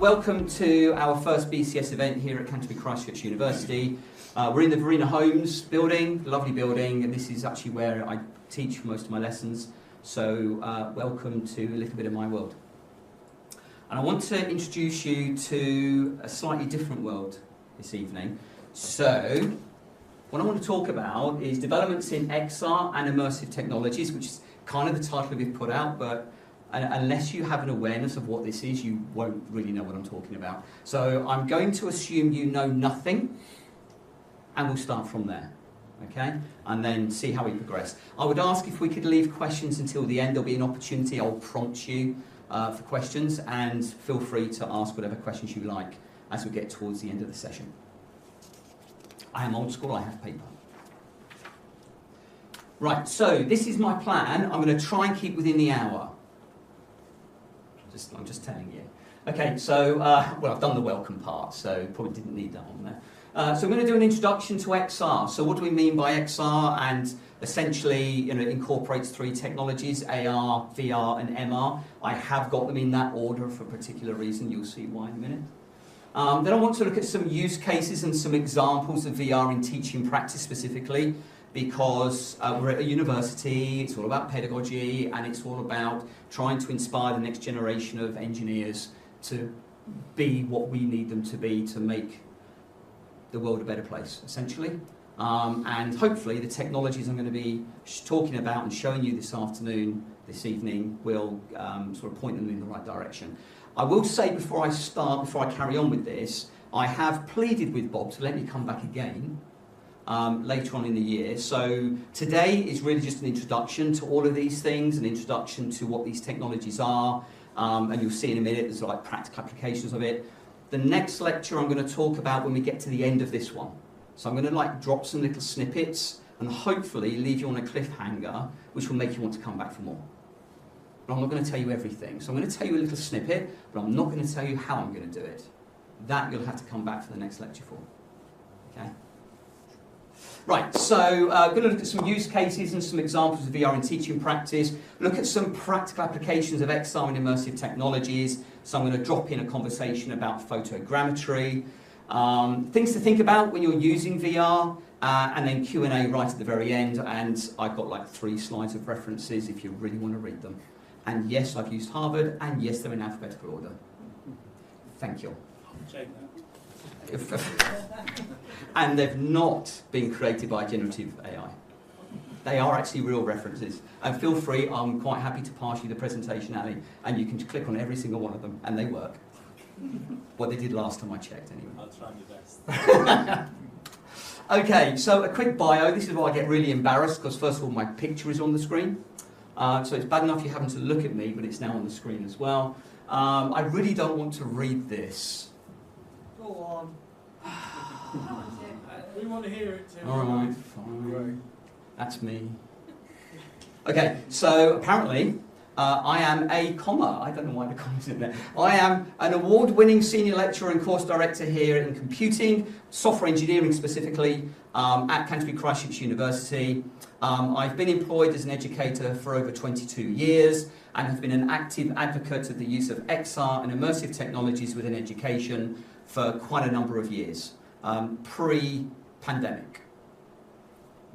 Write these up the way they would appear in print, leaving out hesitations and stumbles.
welcome to our first BCS event here at Canterbury Christchurch University. We're in the Verena Homes building, lovely building, and this is actually where I teach for most of my lessons. So welcome to a little bit of my world. And I want to introduce you to a slightly different world this evening. So what I want to talk about is developments in XR and immersive technologies, which is kind of the title we've put out, but unless you have an awareness of what this is, you won't really know what I'm talking about. So I'm going to assume you know nothing, and we'll start from there, okay? And then see how we progress. I would ask if we could leave questions until the end. There'll be an opportunity. I'll prompt you for questions, and feel free to ask whatever questions you like as we get towards the end of the session. I am old school, I have paper. Right, so this is my plan. I'm going to try and keep within the hour. I'm just telling you. Okay, so, well, I've done the welcome part, so probably didn't need that on there. So I'm going to do an introduction to XR. So what do we mean by XR? And essentially, it incorporates three technologies, AR, VR, and MR. I have got them in that order for a particular reason. You'll see why in a minute. Then I want to look at some use cases and some examples of VR in teaching practice specifically, because we're at a university, it's all about pedagogy, and it's all about trying to inspire the next generation of engineers to be what we need them to be to make the world a better place, essentially. And hopefully the technologies I'm going to be talking about and showing you this afternoon, this evening, will sort of point them in the right direction. I will say before I carry on with this, I have pleaded with Bob to let me come back again later on in the year. So today is really just an introduction to all of these things, an introduction to what these technologies are, and you'll see in a minute there's like practical applications of it. The next lecture I'm going to talk about when we get to the end of this one. So I'm going to like drop some little snippets and hopefully leave you on a cliffhanger, which will make you want to come back for more. But I'm not going to tell you everything. So I'm going to tell you a little snippet, but I'm not going to tell you how I'm going to do it. That you'll have to come back for the next lecture for. Okay? Right, so I'm going to look at some use cases and some examples of VR in teaching practice, look at some practical applications of XR and immersive technologies. So I'm going to drop in a conversation about photogrammetry, things to think about when you're using VR, and then Q&A right at the very end. And I've got like 3 slides of references if you really want to read them. And yes, I've used Harvard, and yes, they're in alphabetical order. Thank you. Check that. And they've not been created by generative AI. They are actually real references. And feel free, I'm quite happy to pass you the presentation, Ali, and you can click on every single one of them, and they work. What they did last time I checked, anyway. I'll try my best. Okay, so a quick bio. This is why I get really embarrassed, because first of all, my picture is on the screen. So it's bad enough you're having to look at me, but it's now on the screen as well. I really don't want to read this. Go on. We want to hear it too. All right, fine. That's me. Okay, so apparently I am a comma. I don't know why the comma's in there. I am an award-winning senior lecturer and course director here in computing, software engineering specifically, at Canterbury Christchurch University. I've been employed as an educator for over 22 years and have been an active advocate of the use of XR and immersive technologies within education for quite a number of years, pre-pandemic.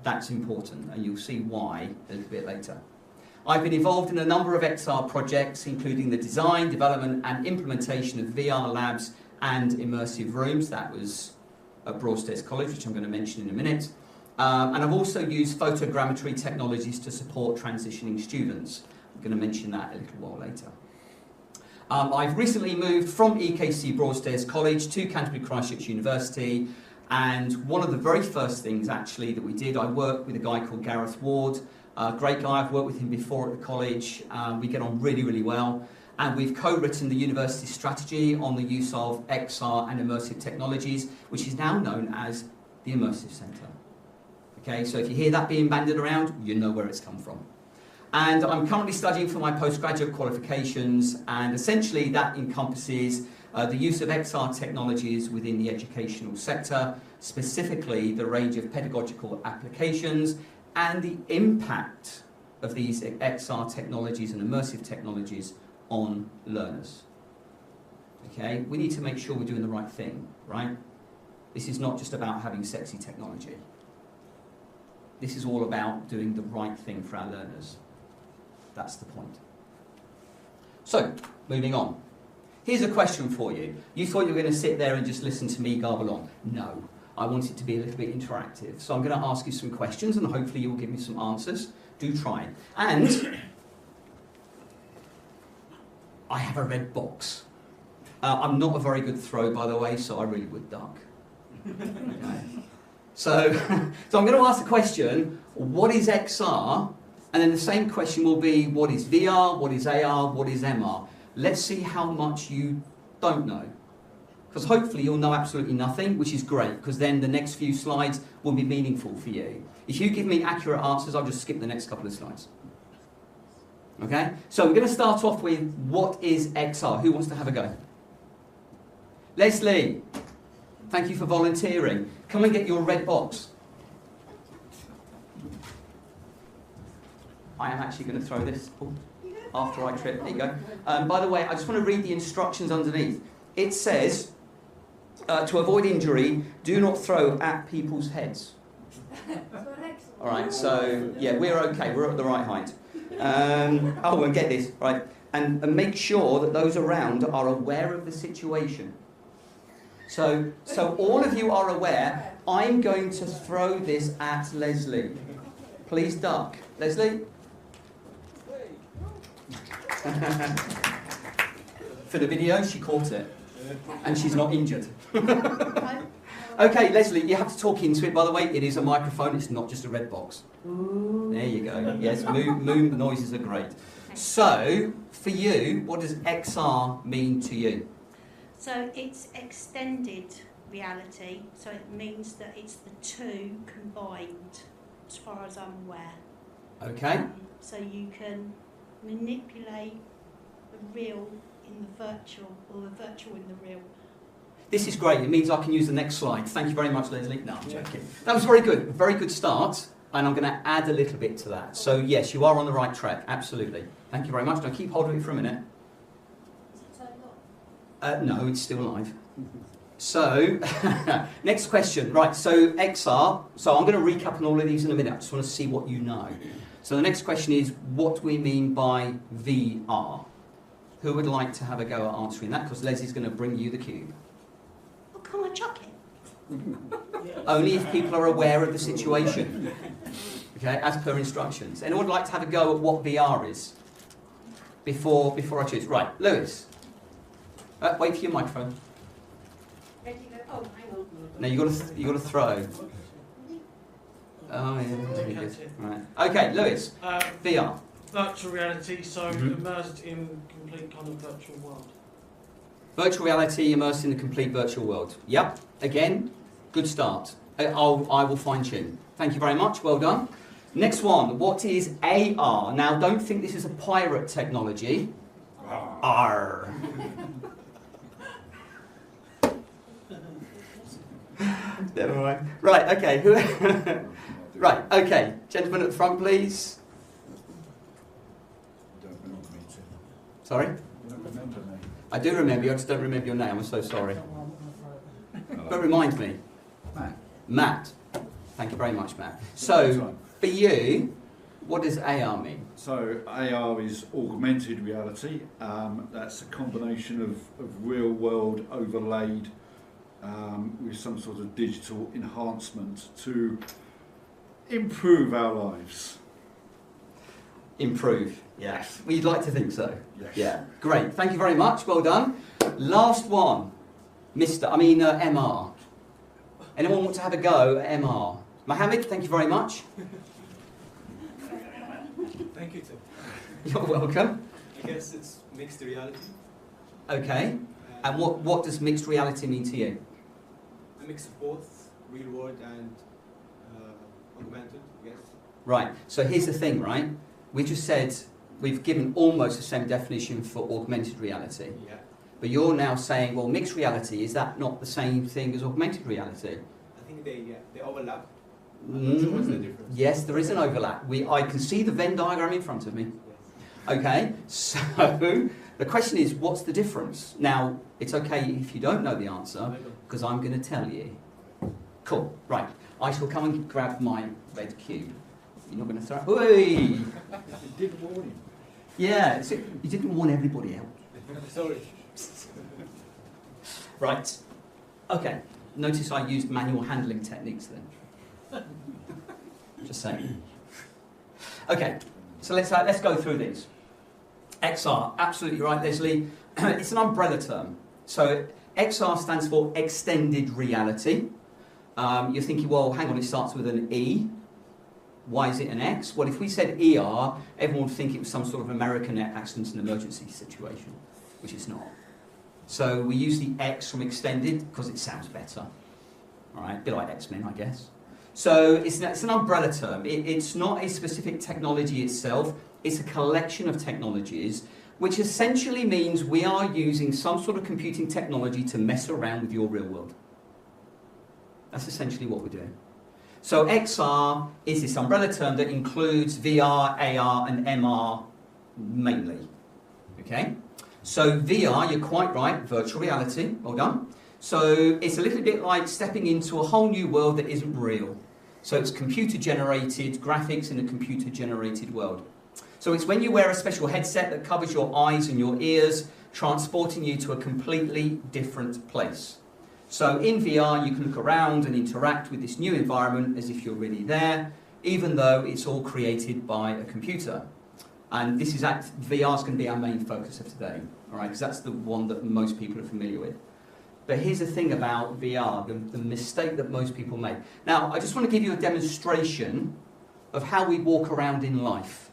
That's important, and you'll see why a little bit later. I've been involved in a number of XR projects, including the design, development, and implementation of VR labs and immersive rooms. That was at Broadstairs College, which I'm going to mention in a minute. And I've also used photogrammetry technologies to support transitioning students. I'm going to mention that a little while later. I've recently moved from EKC Broadstairs College to Canterbury Christchurch University, and one of the very first things actually that we did, I worked with a guy called Gareth Ward, a great guy. I've worked with him before at the college. We get on really, really well, and we've co-written the university strategy on the use of XR and immersive technologies, which is now known as the Immersive Centre. Okay, so if you hear that being bandied around, you know where it's come from. And I'm currently studying for my postgraduate qualifications, and essentially that encompasses the use of XR technologies within the educational sector, specifically the range of pedagogical applications and the impact of these XR technologies and immersive technologies on learners. Okay, we need to make sure we're doing the right thing, right? This is not just about having sexy technology. This is all about doing the right thing for our learners. That's the point. So, moving on. Here's a question for you. You thought you were going to sit there and just listen to me garble on. No, I want it to be a little bit interactive. So I'm going to ask you some questions and hopefully you'll give me some answers. Do try. And I have a red box. I'm not a very good throw, by the way, so I really would duck. Okay. So I'm going to ask the question, what is XR? And then the same question will be, what is VR, what is AR, what is MR? Let's see how much you don't know. Because hopefully you'll know absolutely nothing, which is great, because then the next few slides will be meaningful for you. If you give me accurate answers, I'll just skip the next couple of slides. Okay? So we're going to start off with, what is XR? Who wants to have a go? Leslie, thank you for volunteering. Come and get your red box. I am actually going to throw this after I trip. There you go. By the way, I just want to read the instructions underneath. It says, to avoid injury, do not throw at people's heads. All right, so yeah, we're okay. We're at the right height. Oh, and get this, right? And make sure that those around are aware of the situation. So all of you are aware, I'm going to throw this at Leslie. Please duck. Leslie? For the video, she caught it. And she's not injured. Okay, Leslie, you have to talk into it, by the way. It is a microphone, it's not just a red box. There you go. Yes, moon noises are great. So, for you, what does XR mean to you? So it's extended reality, so it means that it's the two combined, as far as I'm aware. Okay. So you can manipulate the real in the virtual, or the virtual in the real. This is great. It means I can use the next slide. Thank you very much, Leslie. No, I'm joking. That was very good. Very good start. And I'm going to add a little bit to that. So yes, you are on the right track. Absolutely. Thank you very much. Now keep hold of it for a minute. Is it turned on? No, it's still live. So, next question. Right, so XR. So I'm going to recap on all of these in a minute. I just want to see what you know. So the next question is, what we mean by VR? Who would like to have a go at answering that? Because Leslie's going to bring you the cube. Oh, can I chuck it? Only if people are aware of the situation. Okay, as per instructions. Anyone would like to have a go at what VR is? Before I choose. Right, Lewis. Wait for your microphone. Ready to go? Oh, hang on. No, you got to throw. Oh yeah, really good. Right. Okay, Lewis. VR. Virtual reality, so immersed in complete kind of virtual world. Virtual reality, immersed in the complete virtual world. Yep. Again, good start. I will fine tune. Thank you very much. Well done. Next one. What is AR? Now, don't think this is a pirate technology. R. Never mind. Right. Okay. Right. Okay. Gentleman at the front, please. Sorry? I do remember you, I just don't remember your name, I'm so sorry. But remind me. Matt. Thank you very much, Matt. So, for you, what does AR mean? So, AR is augmented reality. That's a combination of real world overlaid with some sort of digital enhancement to improve our lives. Improve, yes. We'd like to think so. Yes. Yeah, great. Thank you very much. Well done. Last one, MR. Anyone want to have a go at MR? Mohammed, thank you very much. Thank you, Tim. You're welcome. I guess it's mixed reality. Okay. And what does mixed reality mean to you? A mix of both real world and augmented, I guess. Right. So here's the thing, right? We just said we've given almost the same definition for augmented reality. Yeah. But you're now saying, well, mixed reality, is that not the same thing as augmented reality? I think they overlap. I'm not sure what's the difference. Yes, there is an overlap. I can see the Venn diagram in front of me. Yes. Okay, so the question is, what's the difference? Now, it's okay if you don't know the answer, because I'm going to tell you. Cool, right. I shall come and grab my red cube. You're not going to throw it? Oi! You did warn him. Yeah, so you didn't warn everybody else. Sorry. Right. Okay. Notice I used manual handling techniques then. Just saying. Okay. So let's go through these. XR, absolutely right, Leslie. It's an umbrella term. So XR stands for extended reality. You're thinking, well, hang on, it starts with an E. Why is it an X? Well, if we said ER, everyone would think it was some sort of American accident and emergency situation, which it's not. So we use the X from extended because it sounds better. All right, a bit like X-Men, I guess. So it's an umbrella term. It's not a specific technology itself. It's a collection of technologies, which essentially means we are using some sort of computing technology to mess around with your real world. That's essentially what we're doing. So XR is this umbrella term that includes VR, AR, and MR mainly. Okay? So VR, you're quite right, virtual reality, well done. So it's a little bit like stepping into a whole new world that isn't real. So it's computer-generated graphics in a computer-generated world. So it's when you wear a special headset that covers your eyes and your ears, transporting you to a completely different place. So in VR, you can look around and interact with this new environment as if you're really there, even though it's all created by a computer. And this is VR is going to be our main focus of today, all right? Because that's the one that most people are familiar with. But here's the thing about VR, the mistake that most people make. Now, I just want to give you a demonstration of how we walk around in life.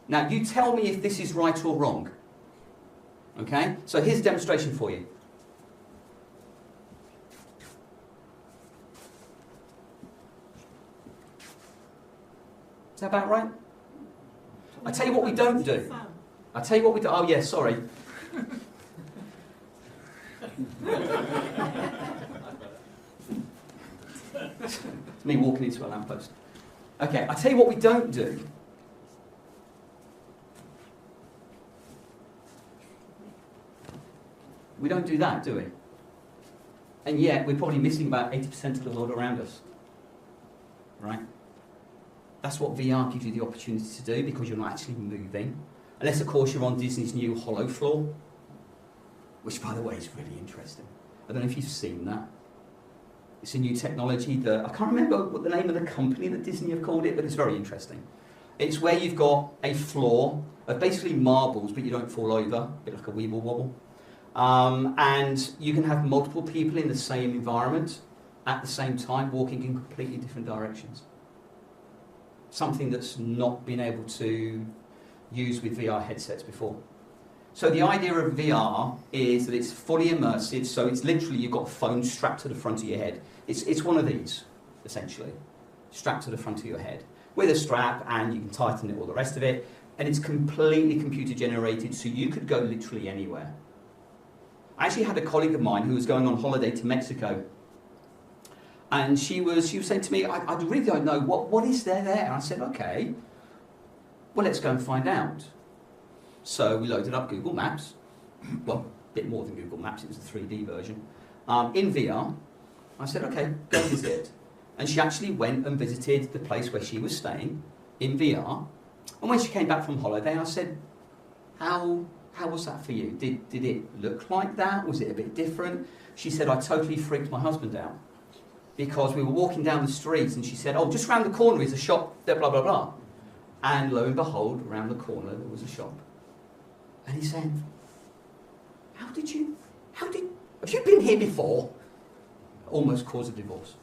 Now, you tell me if this is right or wrong. Okay? So here's a demonstration for you. Is that about right? I tell you what we don't do. I tell you what we do. Oh, yeah, sorry. It's me walking into a lamppost. Okay, I tell you what we don't do. We don't do that, do we? And yet, we're probably missing about 80% of the world around us. Right? That's what VR gives you the opportunity to do, because you're not actually moving. Unless, of course, you're on Disney's new Hollow floor, which, by the way, is really interesting. I don't know if you've seen that. It's a new technology that, I can't remember what the name of the company that Disney have called it, but it's very interesting. It's where you've got a floor of basically marbles, but you don't fall over, a bit like a weeble wobble. And you can have multiple people in the same environment at the same time, walking in completely different directions. Something that's not been able to use with VR headsets before. So the idea of VR is that it's fully immersive, so it's literally you've got a phone strapped to the front of your head. It's one of these, essentially, strapped to the front of your head, with a strap, and you can tighten it, all the rest of it, and it's completely computer generated, so you could go literally anywhere. I actually had a colleague of mine who was going on holiday to Mexico, and she was saying to me, I really don't know, what is there? And I said, okay, well, let's go and find out. So we loaded up Google Maps, well, a bit more than Google Maps, it was a 3D version, in VR. I said, okay, go visit. And she actually went and visited the place where she was staying in VR. And when she came back from holiday, I said, how was that for you? Did it look like that? Was it a bit different? She said, I totally freaked my husband out. Because we were walking down the street and she said, oh, just round the corner is a shop, blah, blah, blah. And lo and behold, around the corner there was a shop. And he said, have you been here before? Almost caused a divorce.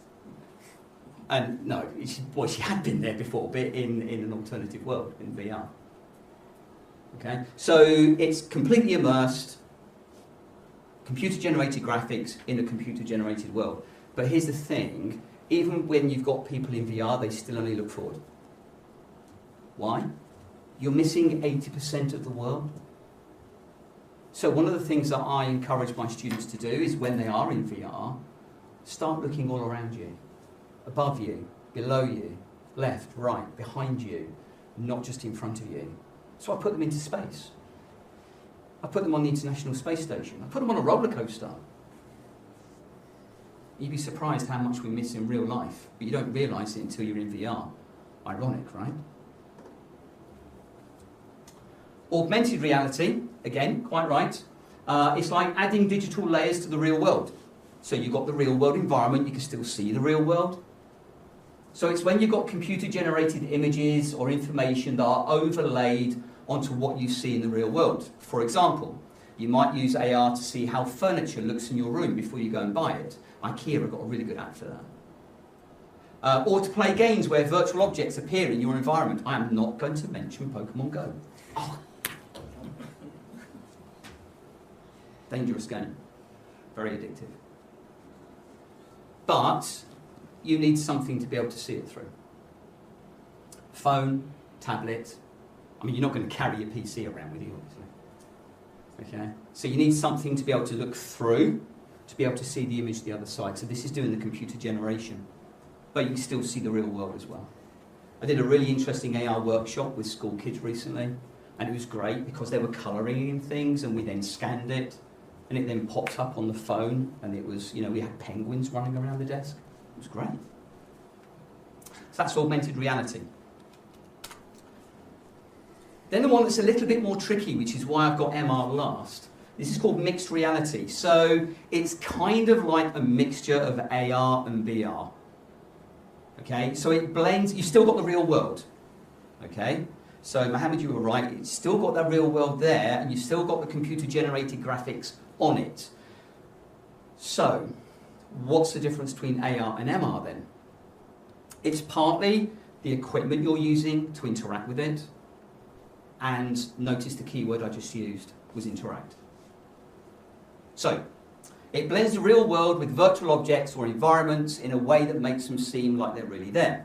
And no, she had been there before, but in an alternative world, in VR. Okay, so it's completely immersed, computer-generated graphics in a computer-generated world. But here's the thing, even when you've got people in VR, they still only look forward. Why? You're missing 80% of the world. So one of the things that I encourage my students to do is when they are in VR, start looking all around you, above you, below you, left, right, behind you, not just in front of you. So I put them into space. I put them on the International Space Station. I put them on a roller coaster. You'd be surprised how much we miss in real life, but you don't realise it until you're in VR. Ironic, right? Augmented reality, again, quite right. It's like adding digital layers to the real world. So you've got the real world environment, you can still see the real world. So it's when you've got computer-generated images or information that are overlaid onto what you see in the real world. For example, you might use AR to see how furniture looks in your room before you go and buy it. IKEA have got a really good app for that. Or to play games where virtual objects appear in your environment. I am not going to mention Pokemon Go. Oh. Dangerous game. Very addictive. But you need something to be able to see it through. Phone, tablet. I mean, you're not going to carry your PC around with you, obviously. Okay? So you need something to be able to look through, to be able to see the image the other side. So this is doing the computer generation. But you can still see the real world as well. I did a really interesting AR workshop with school kids recently, and it was great because they were colouring in things, and we then scanned it, and it then popped up on the phone, and it was, you know, we had penguins running around the desk. It was great. So that's augmented reality. Then the one that's a little bit more tricky, which is why I've got MR last. This is called mixed reality. So it's kind of like a mixture of AR and VR. Okay, so it blends, you've still got the real world. Okay, so Mohammed, you were right, it's still got that real world there, and you've still got the computer-generated graphics on it. So, what's the difference between AR and MR then? It's partly the equipment you're using to interact with it, and notice the keyword I just used was interact. So, it blends the real world with virtual objects or environments in a way that makes them seem like they're really there.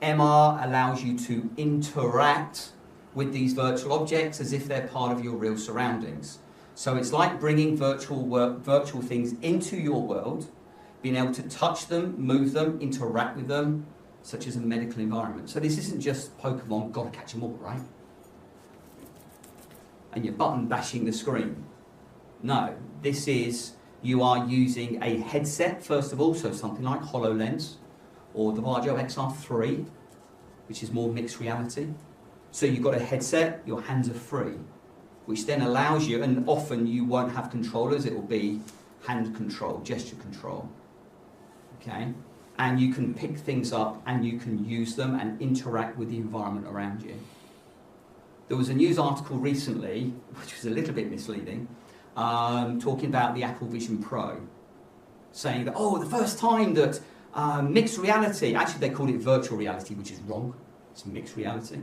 MR allows you to interact with these virtual objects as if they're part of your real surroundings. So it's like bringing virtual things into your world, being able to touch them, move them, interact with them, such as a medical environment. So this isn't just Pokemon, gotta catch them all, right? And you're button bashing the screen. No, this is, you are using a headset, first of all, so something like HoloLens, or the Varjo XR3, which is more mixed reality. So you've got a headset, your hands are free, which then allows you, and often you won't have controllers, it will be hand control, gesture control. Okay? And you can pick things up and you can use them and interact with the environment around you. There was a news article recently, which was a little bit misleading, talking about the Apple Vision Pro, saying that, oh, the first time that mixed reality, actually they called it virtual reality, which is wrong, it's mixed reality.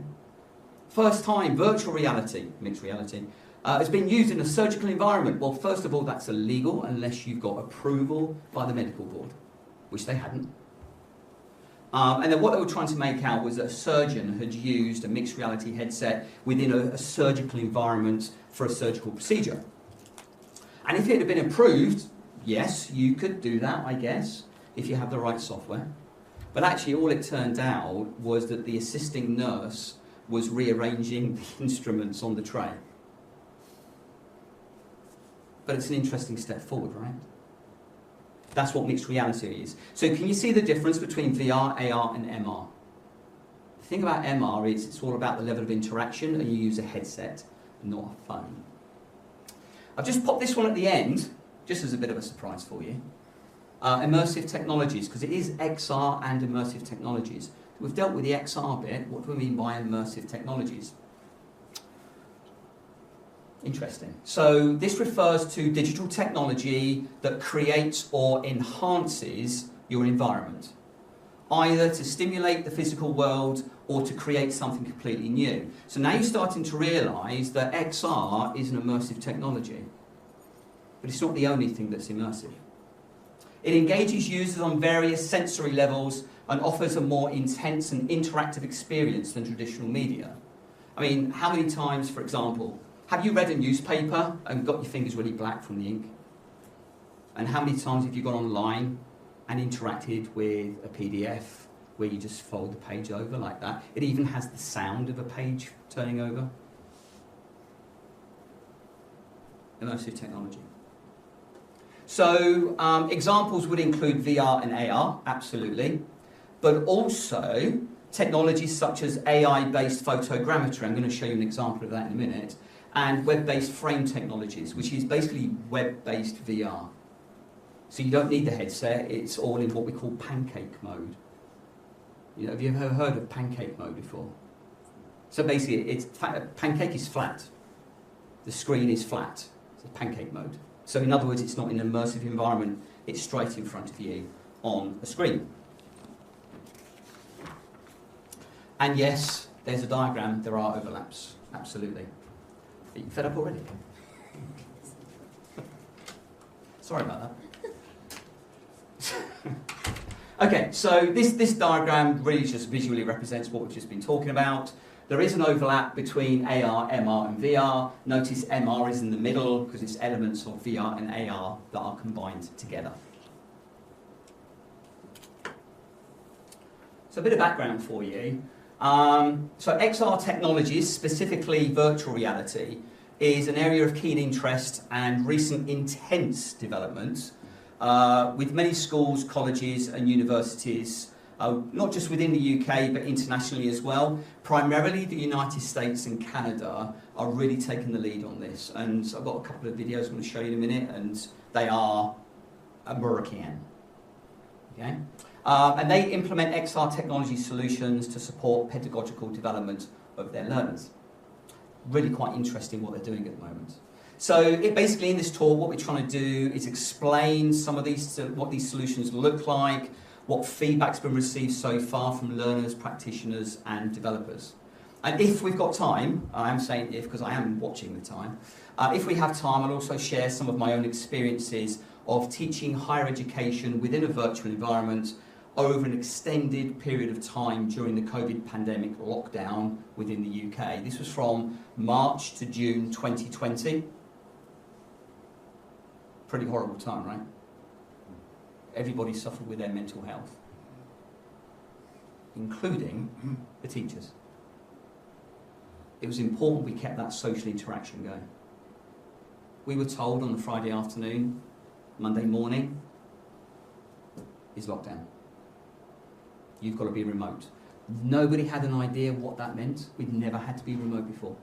First time virtual reality, mixed reality, has been used in a surgical environment. Well, first of all, that's illegal unless you've got approval by the medical board, which they hadn't. And then what they were trying to make out was that a surgeon had used a mixed reality headset within a surgical environment for a surgical procedure. And if it had been approved, yes, you could do that, I guess, if you have the right software. But actually all it turned out was that the assisting nurse was rearranging the instruments on the tray. But it's an interesting step forward, right? That's what mixed reality is. So can you see the difference between VR, AR and MR? The thing about MR is it's all about the level of interaction, and you use a headset, not a phone. I've just popped this one at the end, just as a bit of a surprise for you. Immersive technologies, because it is XR and immersive technologies. We've dealt with the XR bit. What do we mean by immersive technologies? Interesting. So this refers to digital technology that creates or enhances your environment, either to stimulate the physical world or to create something completely new. So now you're starting to realise that XR is an immersive technology, but it's not the only thing that's immersive. It engages users on various sensory levels and offers a more intense and interactive experience than traditional media. I mean, how many times, for example, have you read a newspaper and got your fingers really black from the ink? And how many times have you gone online and interacted with a PDF where you just fold the page over like that? It even has the sound of a page turning over. immersive technology. So examples would include VR and AR, absolutely, but also technologies such as AI-based photogrammetry, I'm going to show you an example of that in a minute, and web-based frame technologies, which is basically web-based VR. So you don't need the headset, it's all in what we call pancake mode. You know, have you ever heard of pancake mode before? So basically, pancake is flat. The screen is flat. It's pancake mode. So in other words, it's not in an immersive environment, it's straight in front of you on a screen. And yes, there's a diagram, there are overlaps, absolutely. Are you fed up already? Sorry about that. Okay, so this diagram really just visually represents what we've just been talking about. There is an overlap between AR, MR and VR. Notice MR is in the middle because it's elements of VR and AR that are combined together. So a bit of background for you. So XR technologies, specifically virtual reality, is an area of keen interest and recent intense development with many schools, colleges and universities, not just within the UK but internationally as well. Primarily the United States and Canada are really taking the lead on this, and I've got a couple of videos I'm going to show you in a minute, and they are American. Okay? And they implement XR technology solutions to support pedagogical development of their learners. Really quite interesting what they're doing at the moment. So basically in this talk what we're trying to do is explain some of these, what these solutions look like, what feedback's been received so far from learners, practitioners and developers. And if we've got time, I am saying if because I am watching the time, if we have time I'll also share some of my own experiences of teaching higher education within a virtual environment over an extended period of time during the COVID pandemic lockdown within the UK. This was from March to June 2020. Pretty horrible time, right? Everybody suffered with their mental health, including the teachers. It was important we kept that social interaction going. We were told on the Friday afternoon, Monday morning is lockdown. You've got to be remote. Nobody had an idea what that meant. We'd never had to be remote before.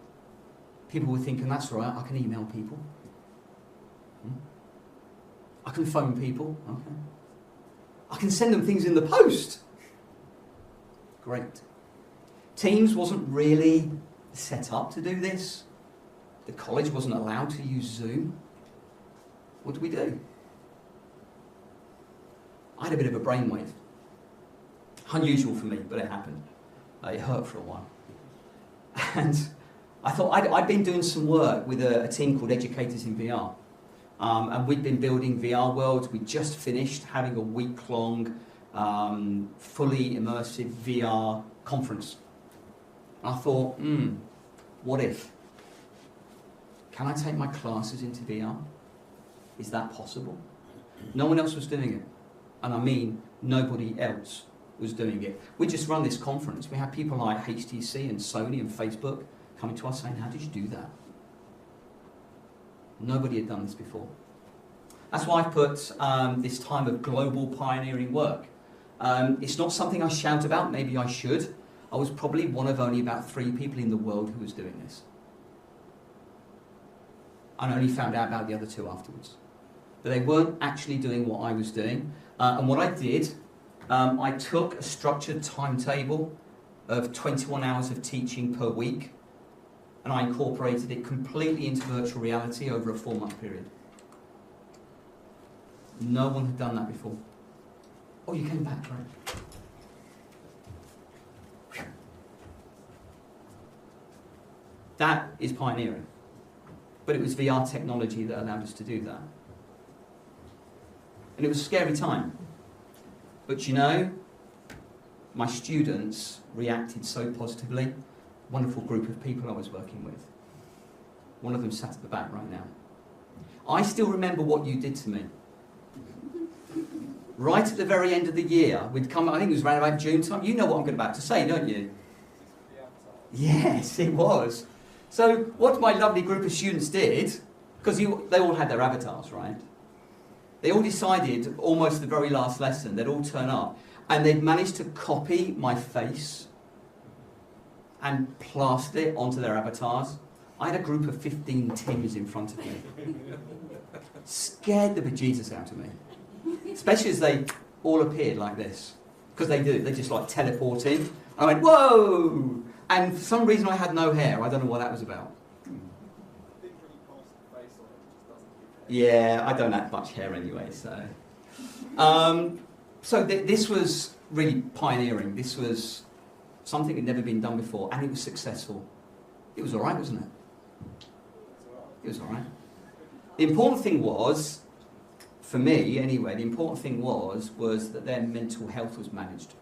People were thinking, that's all right, I can email people. I can phone people. Okay. I can send them things in the post. Great. Teams wasn't really set up to do this. The college wasn't allowed to use Zoom. What do we do? I had a bit of a brainwave. Unusual for me, but it happened. It hurt for a while. And I thought I'd been doing some work with a team called Educators in VR. And we'd been building VR worlds. We just finished having a week-long, fully immersive VR conference. I thought, what if? Can I take my classes into VR? Is that possible? No one else was doing it. And I mean, nobody else was doing it. We just run this conference. We had people like HTC and Sony and Facebook coming to us saying, how did you do that? Nobody had done this before. That's why I put this time of global pioneering work. It's not something I shout about, maybe I should. I was probably one of only about 3 people in the world who was doing this. I only found out about the other 2 afterwards. But they weren't actually doing what I was doing. And what I did, I took a structured timetable of 21 hours of teaching per week, and I incorporated it completely into virtual reality over a 4-month period. No one had done that before. Oh, you came back, right? Whew. That is pioneering. But it was VR technology that allowed us to do that. And it was a scary time. But you know, my students reacted so positively. Wonderful group of people I was working with. One of them sat at the back right now. I still remember what you did to me. Right at the very end of the year, we'd come, I think it was around about June time. You know what I'm about to say, don't you? Yes, it was. So what my lovely group of students did Because they all had their avatars, right? They all decided, almost the very last lesson, they'd all turn up, and they'd managed to copy my face and plaster it onto their avatars. I had a group of 15 Tims in front of me. Scared the bejesus out of me. Especially as they all appeared like this. Because they do, they just like teleport in. I went, whoa! And for some reason I had no hair. I don't know what that was about. Yeah, I don't have much hair anyway, so. This was really pioneering. This was something that had never been done before, and it was successful. It was all right, wasn't it? It was all right. The important thing was, for me anyway, the important thing was that their mental health was managed.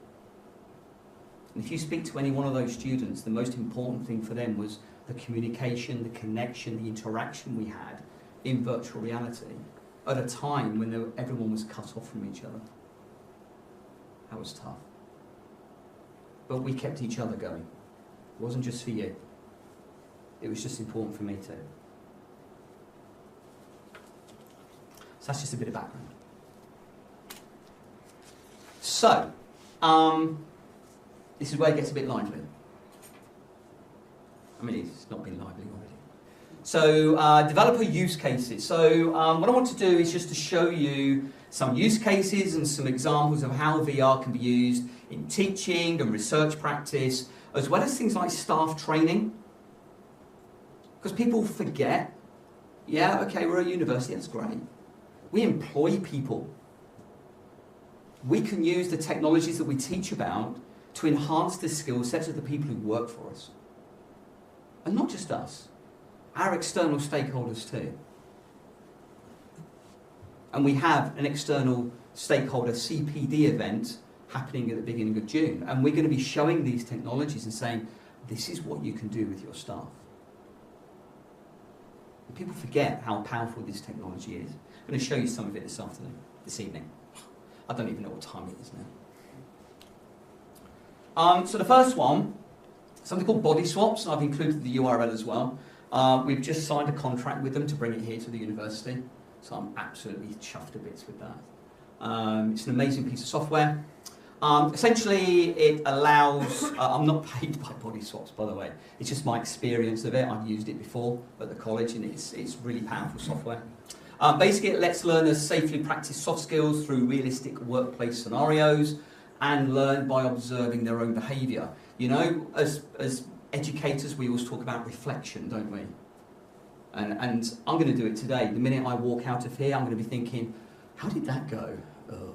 And if you speak to any one of those students, the most important thing for them was the communication, the connection, the interaction we had in virtual reality at a time when everyone was cut off from each other. That was tough. But we kept each other going. It wasn't just for you. It was just important for me too. So that's just a bit of background. So, this is where it gets a bit lively. I mean, it's not been lively already. So, developer use cases. So, what I want to do is just to show you some use cases and some examples of how VR can be used in teaching and research practice, as well as things like staff training. Because people forget, yeah, okay, we're at university, that's great. We employ people. We can use the technologies that we teach about to enhance the skill sets of the people who work for us. And not just us, our external stakeholders too. And we have an external stakeholder CPD event happening at the beginning of June. And we're going to be showing these technologies and saying, this is what you can do with your staff. And people forget how powerful this technology is. I'm going to show you some of it this evening. I don't even know what time it is now. So the first one, something called body swaps. I've included the URL as well. We've just signed a contract with them to bring it here to the university. So I'm absolutely chuffed to bits with that. It's an amazing piece of software. Essentially, it allows, I'm not paid by body swaps, by the way. It's just my experience of it. I've used it before at the college, and it's really powerful software. Basically, it lets learners safely practice soft skills through realistic workplace scenarios and learn by observing their own behaviour. You know, as educators, we always talk about reflection, don't we? And I'm going to do it today. The minute I walk out of here, I'm going to be thinking, how did that go? Oh.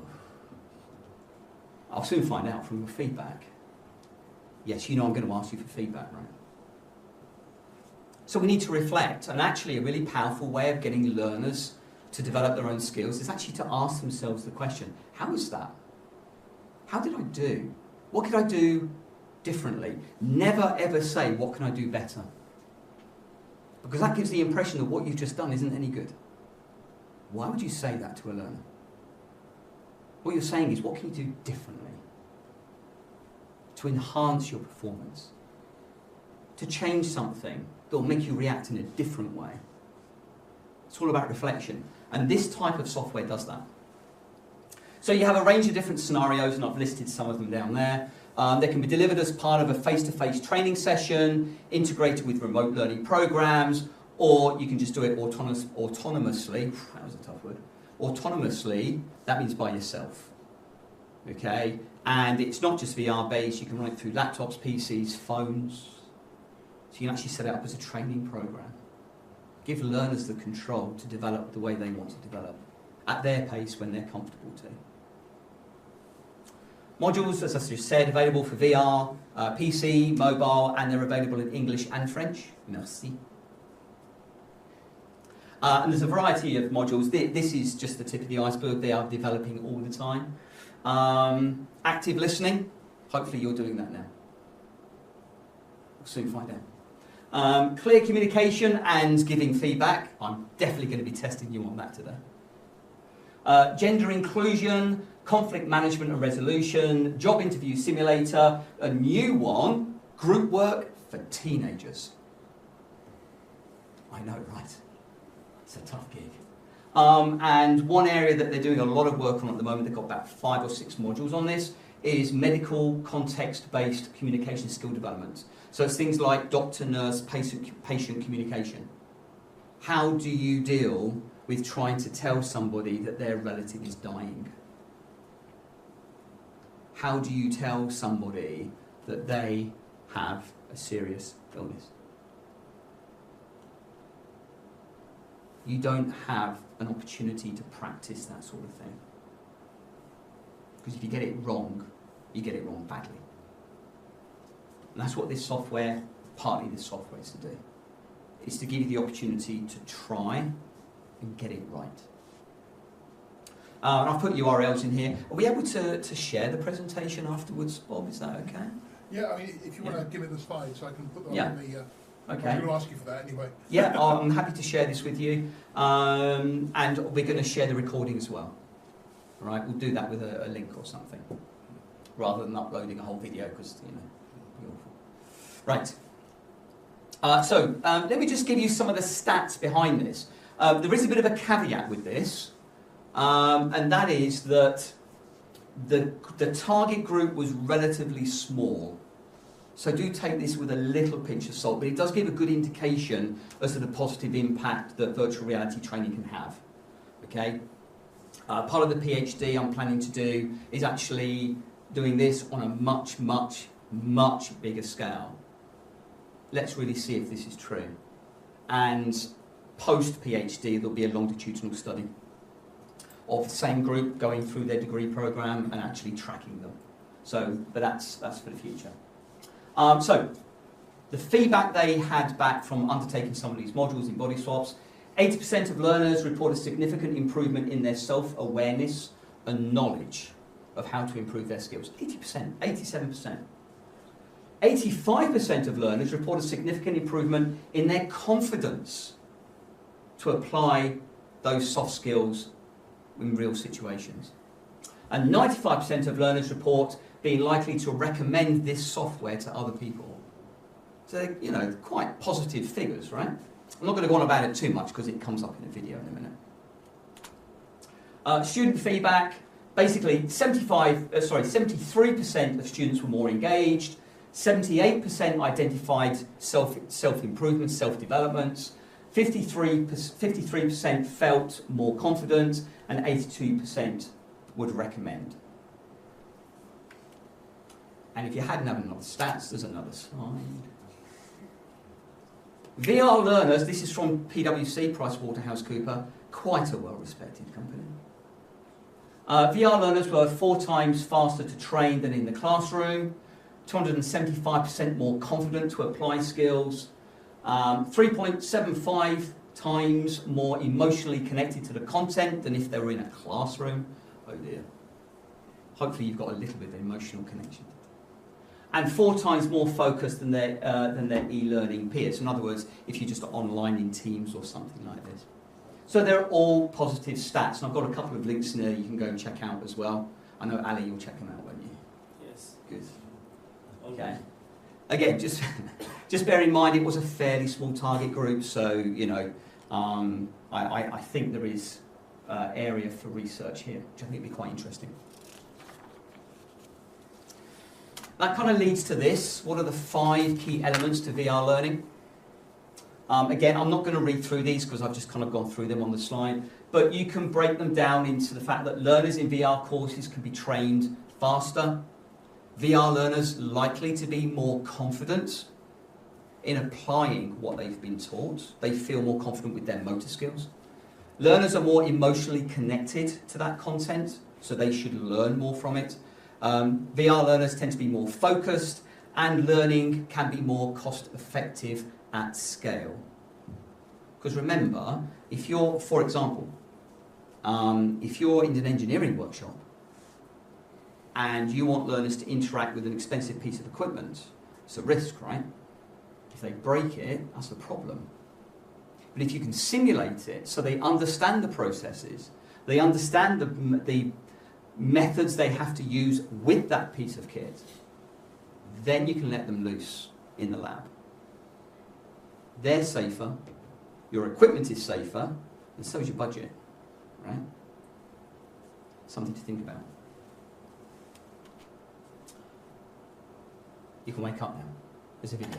I'll soon find out from your feedback. Yes, you know I'm going to ask you for feedback, right? So we need to reflect, and actually a really powerful way of getting learners to develop their own skills is actually to ask themselves the question, how is that? How did I do? What could I do differently? Never ever say, what can I do better? Because that gives the impression that what you've just done isn't any good. Why would you say that to a learner? What you're saying is, what can you do differently to enhance your performance? To change something that will make you react in a different way. It's all about reflection. And this type of software does that. So you have a range of different scenarios, and I've listed some of them down there. They can be delivered as part of a face-to-face training session, integrated with remote learning programs, or you can just do it autonomously. That was a tough word. Autonomously, that means by yourself. Okay? And it's not just VR based, you can run it through laptops, PCs, phones. So you can actually set it up as a training program. Give learners the control to develop the way they want to develop, at their pace when they're comfortable to. Modules, as I just said, available for VR, PC, mobile, and they're available in English and French. Merci. And there's a variety of modules. This is just the tip of the iceberg. They are developing all the time. Active listening. Hopefully you're doing that now. We'll soon find out. Clear communication and giving feedback. I'm definitely going to be testing you on that today. Gender inclusion, conflict management and resolution, job interview simulator, a new one, group work for teenagers. I know, right? It's a tough gig. And one area that they're doing a lot of work on at the moment, they've got about 5 or 6 modules on this, is medical context-based communication skill development. So it's things like doctor, nurse, patient communication. How do you deal with trying to tell somebody that their relative is dying? How do you tell somebody that they have a serious illness? You don't have an opportunity to practice that sort of thing. Because if you get it wrong, you get it wrong badly. And that's what this software, partly this software is to do. It's to give you the opportunity to try and get it right. And I've put URLs in here. Are we able to share the presentation afterwards, Bob? Is that okay? Yeah, I mean, if you want to give me the slides, I can put them Yeah. on the... Okay. I'm going to ask you for that anyway. Yeah, I'm happy to share this with you. And we're going to share the recording as well. All right, we'll do that with a link or something, rather than uploading a whole video, because, you know, it'd be awful. Right. So let me just give you some of the stats behind this. There is a bit of a caveat with this, and that is that the target group was relatively small. So do take this with a little pinch of salt, but it does give a good indication as to the positive impact that virtual reality training can have. Okay? Part of the PhD I'm planning to do is actually doing this on a much, much, much bigger scale. Let's really see if this is true. And post-PhD, there'll be a longitudinal study of the same group going through their degree program and actually tracking them. So, but that's for the future. So, the feedback they had back from undertaking some of these modules in body swaps, 80% of learners report a significant improvement in their self-awareness and knowledge of how to improve their skills. 80%, 87%. 85% of learners report a significant improvement in their confidence to apply those soft skills in real situations. And 95% of learners report being likely to recommend this software to other people. So, you know, quite positive figures, right? I'm not going to go on about it too much because it comes up in a video in a minute. Student feedback, basically 73% of students were more engaged, 78% identified self-improvement, self-development, 53% felt more confident, and 82% would recommend. And if you hadn't had enough stats, there's another slide. VR learners, this is from PwC, PricewaterhouseCoopers, quite a well-respected company. VR learners were 4 times faster to train than in the classroom, 275% more confident to apply skills, 3.75 times more emotionally connected to the content than if they were in a classroom. Oh dear. Hopefully you've got a little bit of emotional connection. And 4 times more focused than their e-learning peers. In other words, if you're just online in Teams or something like this. So they're all positive stats. And I've got a couple of links in there you can go and check out as well. I know, Ali, you'll check them out, won't you? Yes. Good. Okay. Again, just bear in mind it was a fairly small target group, so, you know, I think there is area for research here, which I think would be quite interesting. That kind of leads to this. What are the 5 key elements to VR learning? Again, I'm not going to read through these because I've just kind of gone through them on the slide, but you can break them down into the fact that learners in VR courses can be trained faster. VR learners likely to be more confident in applying what they've been taught. They feel more confident with their motor skills. Learners are more emotionally connected to that content, so they should learn more from it. VR learners tend to be more focused, and learning can be more cost effective at scale. Because remember, if you're, for example, if you're in an engineering workshop and you want learners to interact with an expensive piece of equipment, it's a risk, right? If they break it, that's a problem. But if you can simulate it so they understand the processes, they understand the methods they have to use with that piece of kit, then you can let them loose in the lab. They're safer, your equipment is safer, and so is your budget, right? Something to think about. You can wake up now. There's a video.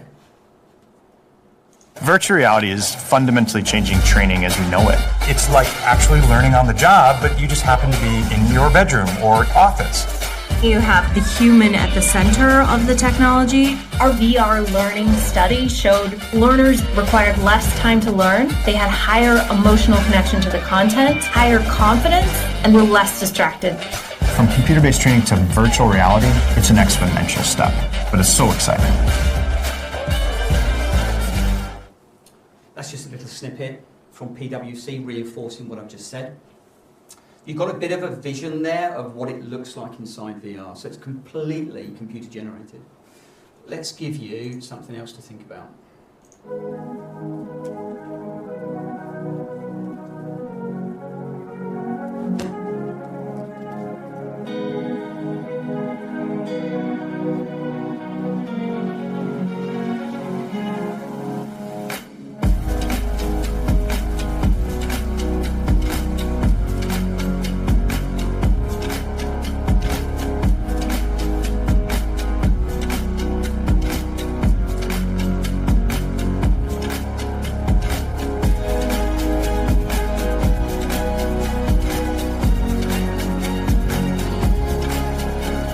Virtual reality is fundamentally changing training as we know it. It's like actually learning on the job, but you just happen to be in your bedroom or office. You have the human at the center of the technology. Our VR learning study showed learners required less time to learn. They had higher emotional connection to the content, higher confidence, and were less distracted. From computer-based training to virtual reality, it's an exponential step, but it's so exciting. That's just a little snippet from PwC reinforcing what I've just said. You've got a bit of a vision there of what it looks like inside VR, so it's completely computer generated. Let's give you something else to think about.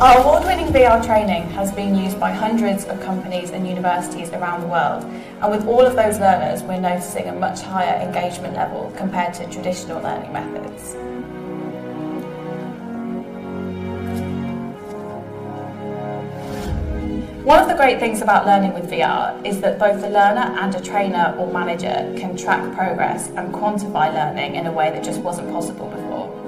Our award-winning VR training has been used by hundreds of companies and universities around the world, and with all of those learners, we're noticing a much higher engagement level compared to traditional learning methods. One of the great things about learning with VR is that both the learner and a trainer or manager can track progress and quantify learning in a way that just wasn't possible before.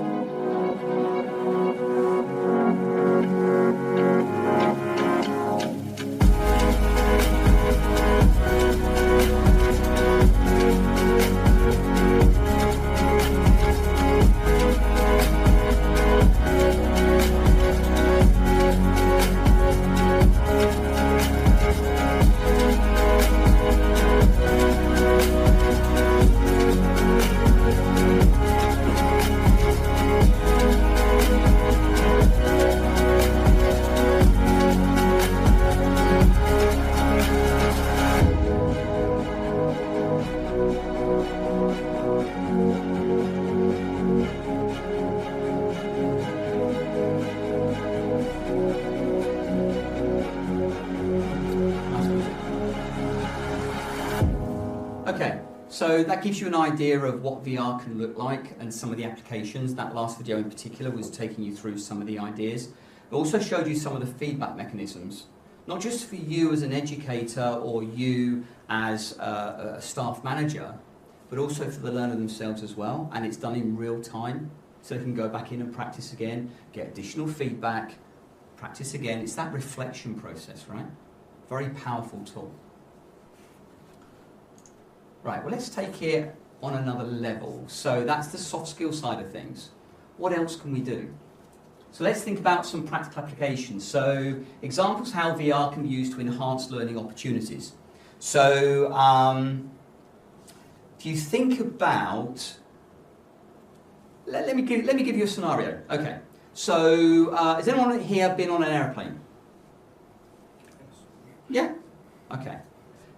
Okay, so that gives you an idea of what VR can look like and some of the applications. That last video in particular was taking you through some of the ideas. It also showed you some of the feedback mechanisms, not just for you as an educator or you as a staff manager, but also for the learner themselves as well. And it's done in real time, so they can go back in and practice again, get additional feedback, practice again. It's that reflection process, right? Very powerful tool. Right, well, let's take it on another level. So that's the soft skill side of things. What else can we do? So let's think about some practical applications. So examples how VR can be used to enhance learning opportunities. So if you think about, let me give you a scenario. Okay, so has anyone here been on an airplane? Yeah? Okay.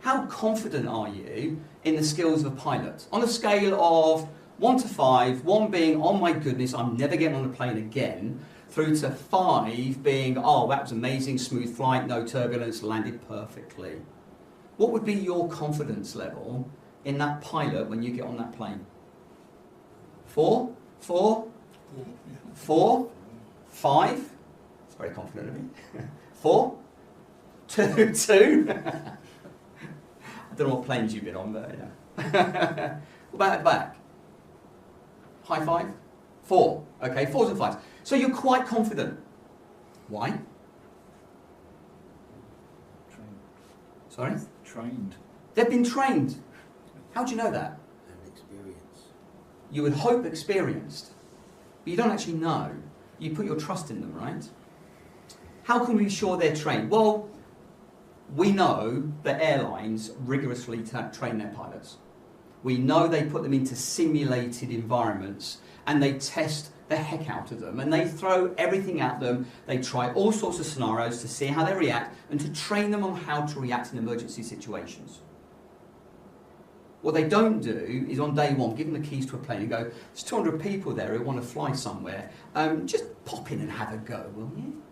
How confident are you in the skills of a pilot? On a scale of 1 to 5, 1 being, oh my goodness, I'm never getting on a plane again, through to 5 being, oh, that was amazing, smooth flight, no turbulence, landed perfectly. What would be your confidence level in that pilot when you get on that plane? 4? 4? 4? 5? It's very confident of me. 4? 2? I don't know what planes you've been on, but yeah. What about at the back? High 5? 4. Okay, 4s and 5s. So you're quite confident. Why? Trained. Sorry? Trained. They've been trained. How do you know that? And experience. You would hope experienced, but you don't actually know. You put your trust in them, right? How can we be sure they're trained? Well, we know that airlines rigorously train their pilots. We know they put them into simulated environments and they test the heck out of them and they throw everything at them. They try all sorts of scenarios to see how they react and to train them on how to react in emergency situations. What they don't do is on day one give them the keys to a plane and go, there's 200 people there who want to fly somewhere, just pop in and have a go, will you?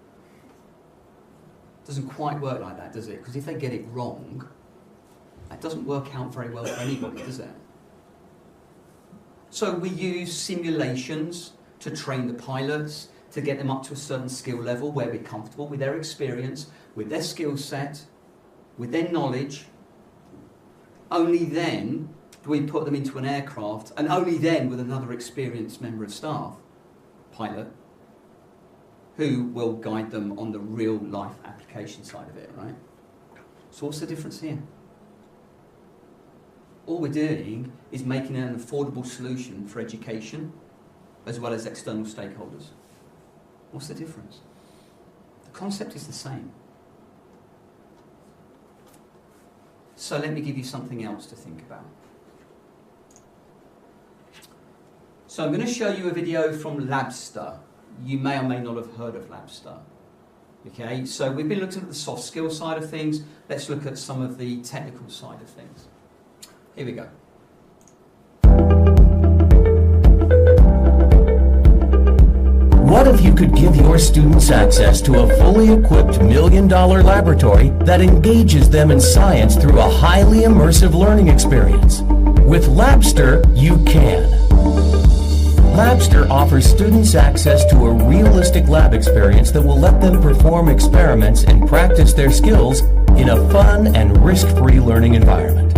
Doesn't quite work like that, does it? Because if they get it wrong, that doesn't work out very well for anybody, does it? So we use simulations to train the pilots, to get them up to a certain skill level where we're comfortable with their experience, with their skill set, with their knowledge. Only then do we put them into an aircraft, and only then with another experienced member of staff, pilot, who will guide them on the real life application side of it, right? So what's the difference here? All we're doing is making an affordable solution for education as well as external stakeholders. What's the difference? The concept is the same. So let me give you something else to think about. So I'm going to show you a video from Labster. You may or may not have heard of Labster. Okay, so we've been looking at the soft skill side of things. Let's look at some of the technical side of things. Here we go. What if you could give your students access to a fully equipped $1 million laboratory that engages them in science through a highly immersive learning experience? With Labster, you can. Labster offers students access to a realistic lab experience that will let them perform experiments and practice their skills in a fun and risk-free learning environment.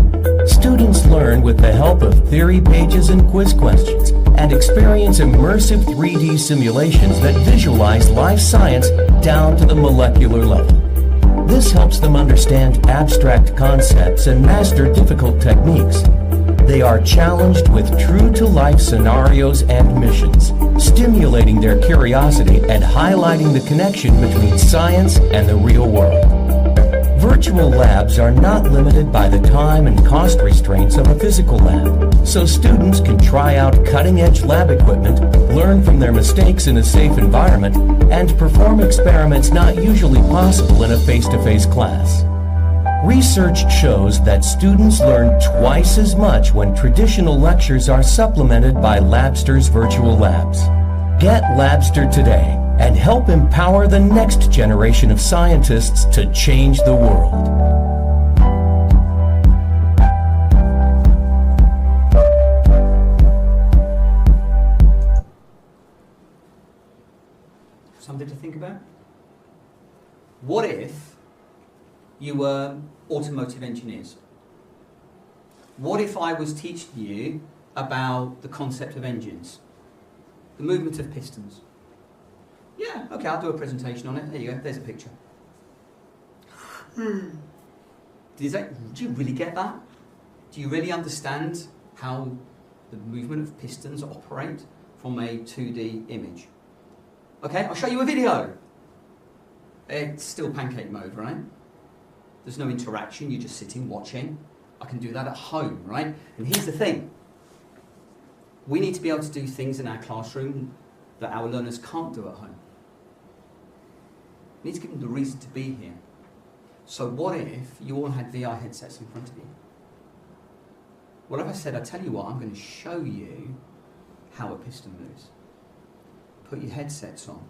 Students learn with the help of theory pages and quiz questions and experience immersive 3D simulations that visualize life science down to the molecular level. This helps them understand abstract concepts and master difficult techniques. They are challenged with true-to-life scenarios and missions, stimulating their curiosity and highlighting the connection between science and the real world. Virtual labs are not limited by the time and cost restraints of a physical lab, so students can try out cutting-edge lab equipment, learn from their mistakes in a safe environment, and perform experiments not usually possible in a face-to-face class. Research shows that students learn twice as much when traditional lectures are supplemented by Labster's virtual labs. Get Labster today and help empower the next generation of scientists to change the world. Something to think about? What if you were automotive engineers? What if I was teaching you about the concept of engines, the movement of pistons? Yeah, okay, I'll do a presentation on it. There you go, there's a picture. Do you really get that? Do you really understand how the movement of pistons operate from a 2D image? Okay, I'll show you a video. It's still pancake mode, right? There's no interaction, you're just sitting watching. I can do that at home, right? And here's the thing. We need to be able to do things in our classroom that our learners can't do at home. We need to give them the reason to be here. So what if you all had VR headsets in front of you? What if I said, I tell you what, I'm going to show you how a piston moves. Put your headsets on.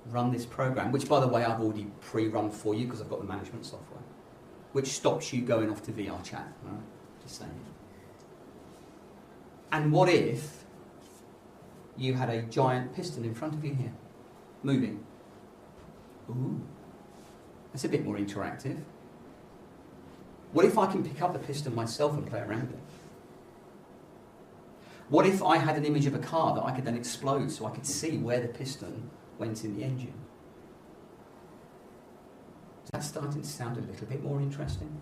Run this program, which by the way I've already pre-run for you because I've got the management software, which stops you going off to VR chat, right? Just saying. And what if you had a giant piston in front of you here, moving? Ooh, that's a bit more interactive. What if I can pick up the piston myself and play around with it? What if I had an image of a car that I could then explode so I could see where the piston went in the engine? Is that starting to sound a little bit more interesting?